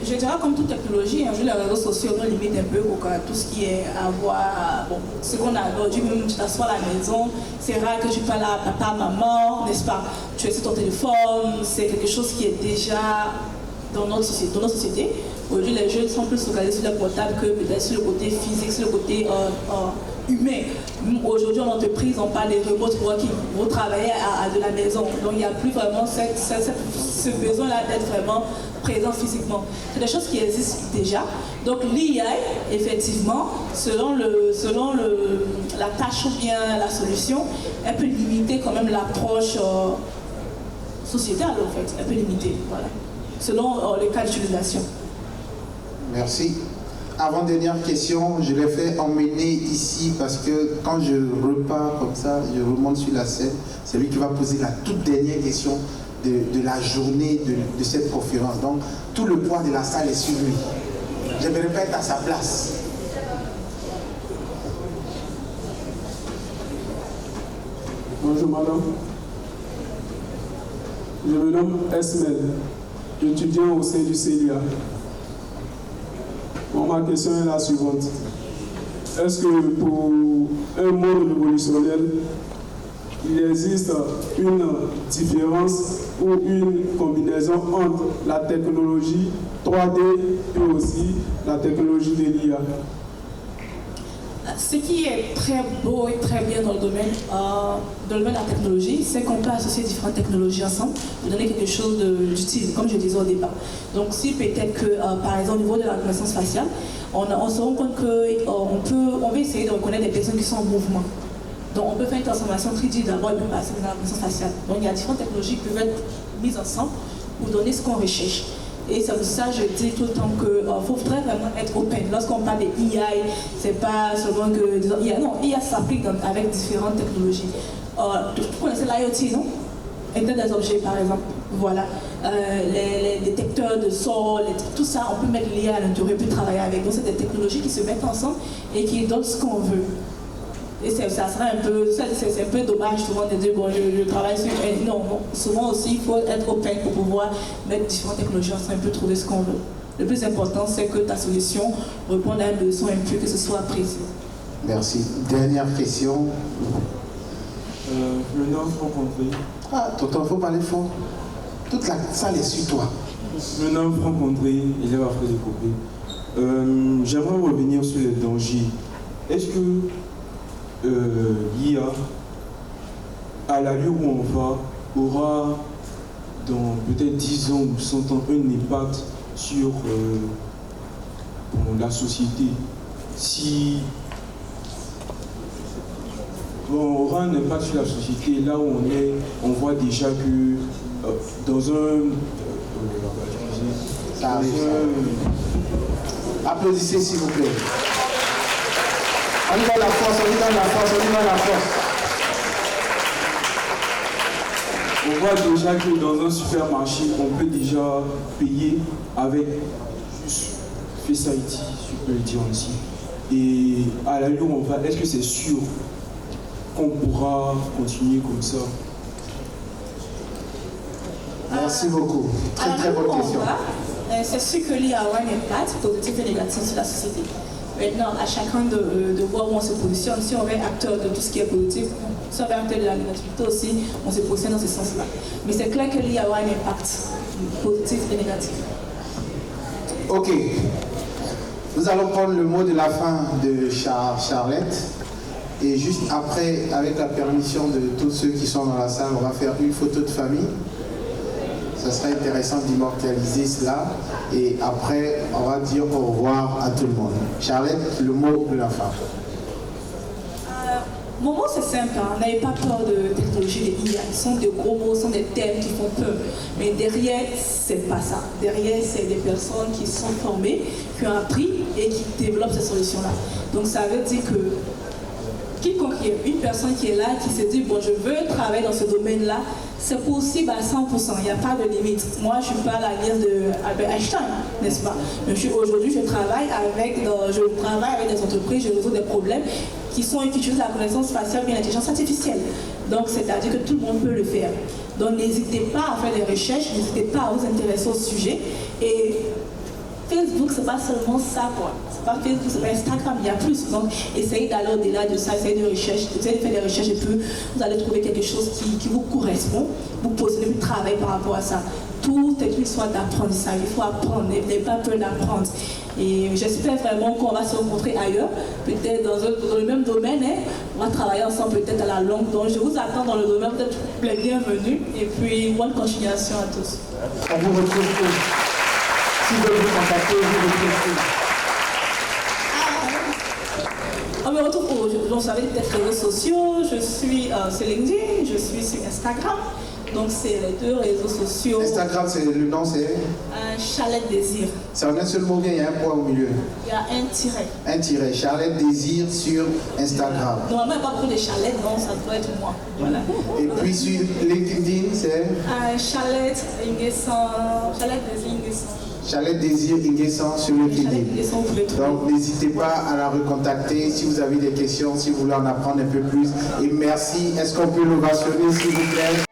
Je dirais comme toute technologie, les réseaux sociaux nous limitent un peu pour tout ce qui est à voir, bon, ce qu'on a aujourd'hui, même tu t'assois à la maison, c'est rare que tu parles à papa, maman, n'est-ce pas? Tu es sur ton téléphone, c'est quelque chose qui est déjà dans notre société. Aujourd'hui, les jeunes sont plus focalisés sur le portable que peut-être sur le côté physique, sur le côté humain. Aujourd'hui, en entreprise, on parle des remote working, vous travaillez de la maison. Donc, il n'y a plus vraiment ce besoin-là d'être vraiment présent physiquement. C'est des choses qui existent déjà. Donc, l'IA, effectivement, selon la tâche ou bien la solution, elle peut limiter quand même l'approche sociétale, en fait. Elle peut limiter, voilà. Selon les cas d'utilisation. Merci. Avant-dernière question, je l'ai fait emmener ici parce que quand je repars comme ça, je remonte sur la scène, c'est lui qui va poser la toute dernière question de la journée de cette conférence. Donc, tout le poids de la salle est sur lui. J'aimerais pas être à sa place. Bonjour madame. Je me nomme Esmel, étudiant au sein du CELIA. Bon, ma question est la suivante. est-ce que pour un monde révolutionnel, il existe une différence ou une combinaison entre la technologie 3D et aussi la technologie de l'IA? Ce qui est très beau et très bien dans le domaine de la technologie, c'est qu'on peut associer différentes technologies ensemble pour donner quelque chose d'utile, comme je disais au départ. Donc si peut-être que, par exemple, au niveau de la reconnaissance faciale, on se rend compte qu'on veut essayer de reconnaître des personnes qui sont en mouvement. Donc on peut faire une transformation 3D d'abord et puis passer dans la reconnaissance faciale. Donc il y a différentes technologies qui peuvent être mises ensemble pour donner ce qu'on recherche. Et c'est pour ça que je dis tout le temps qu'il faudrait vraiment être open. Lorsqu'on parle de IA, c'est pas seulement que disons, IA. Non, IA s'applique avec différentes technologies. Vous connaissez l'IoT, non? Internet des objets, par exemple. Voilà. Les détecteurs de sol, tout ça, on peut mettre l'IA à l'intérieur et puis travailler avec. Donc c'est des technologies qui se mettent ensemble et qui donnent ce qu'on veut. Et ça serait un peu dommage souvent de dire bon je travaille sur non, souvent aussi il faut être open pour pouvoir mettre différentes technologies ensemble et trouver ce qu'on veut. Le plus important c'est que ta solution réponde à un besoin et puis que ce soit apprécié. Merci. Dernière question. Le nom Franck-André. Ah, tonton, il faut parler fort. Toute la salle est sur toi. Le nom Franck-André, élève à Fred Épopée. J'aimerais revenir sur les dangers. Est-ce que l'IA, à l'allure où on va, aura dans peut-être 10 ans ou 100 ans un impact sur la société? Si aura un impact sur la société, là où on est, on voit déjà que dans un... Applaudissez s'il vous plaît. On y va la force, on y va la force, on y va la force. On voit déjà que dans un supermarché, on peut déjà payer avec juste Face ID, si je peux le dire ainsi. Et à l'allure où on va, est-ce que c'est sûr qu'on pourra continuer comme ça? Merci beaucoup. Très bonne question. C'est sûr que l'IA aura un impact positif et négatif sur la société. Maintenant, à chacun de voir où on se positionne. Si on est acteur de tout ce qui est positif, si on est acteur de la négativité aussi, on se positionne dans ce sens-là. Mais c'est clair que l'IA aura un impact positif et négatif. Ok. Nous allons prendre le mot de la fin de Charlotte. Et juste après, avec la permission de tous ceux qui sont dans la salle, on va faire une photo de famille. Ça serait intéressant d'immortaliser cela. Et après, on va dire au revoir à tout le monde. Charlotte, le mot de la fin. Mon mot, c'est simple. N'ayez pas peur de technologie, des IA. Ce sont des gros mots, ce sont des thèmes qui font peur. Mais derrière, c'est pas ça. Derrière, c'est des personnes qui sont formées, qui ont appris et qui développent ces solutions-là. Donc, ça veut dire que quiconque il y a une personne qui est là, qui se dit, bon, je veux travailler dans ce domaine-là, c'est possible à 100%, il n'y a pas de limite. Moi, je ne suis pas à la guise d'Albert Einstein, n'est-ce pas? Aujourd'hui, je travaille avec des entreprises, je résous des problèmes qui utilisent la connaissance faciale et l'intelligence artificielle. Donc, c'est-à-dire que tout le monde peut le faire. Donc, n'hésitez pas à faire des recherches, n'hésitez pas à vous intéresser au sujet. Et Facebook, c'est pas seulement ça, quoi. C'est pas Facebook, c'est pas Instagram, il y a plus. Donc, essayez d'aller au-delà de ça, essayez de faire des recherches et puis vous allez trouver quelque chose qui vous correspond. Vous posez du travail par rapport à ça. Tout est une histoire d'apprentissage. Il faut apprendre, n'ayez pas peur d'apprendre. Et j'espère vraiment qu'on va se rencontrer ailleurs, peut-être dans le même domaine. Hein. On va travailler ensemble peut-être à la longue. Donc, je vous attends dans le domaine, peut-être les bienvenus. Et puis, bonne continuation à tous. On vous retrouve tous. Si vous voulez vous contacter, vous retrouvez. On me retrouve vous savez peut-être les réseaux sociaux, je suis sur LinkedIn, je suis sur Instagram, donc c'est les deux réseaux sociaux. Instagram, le nom c'est Charlotte Désir. C'est en un seul mot, bien il y a un point au milieu. Il y a un tiret. Un tiret, Charlotte Désir sur Instagram. Normalement, il n'y a pas beaucoup de Charlotte, donc ça doit être moi. Voilà. Et puis sur LinkedIn, c'est Charlotte Désir Inguessan. Charlotte Désir Inguessan sur LinkedIn. Donc n'hésitez pas à la recontacter si vous avez des questions, si vous voulez en apprendre un peu plus. Et merci. Est-ce qu'on peut l'ovationner s'il vous plaît?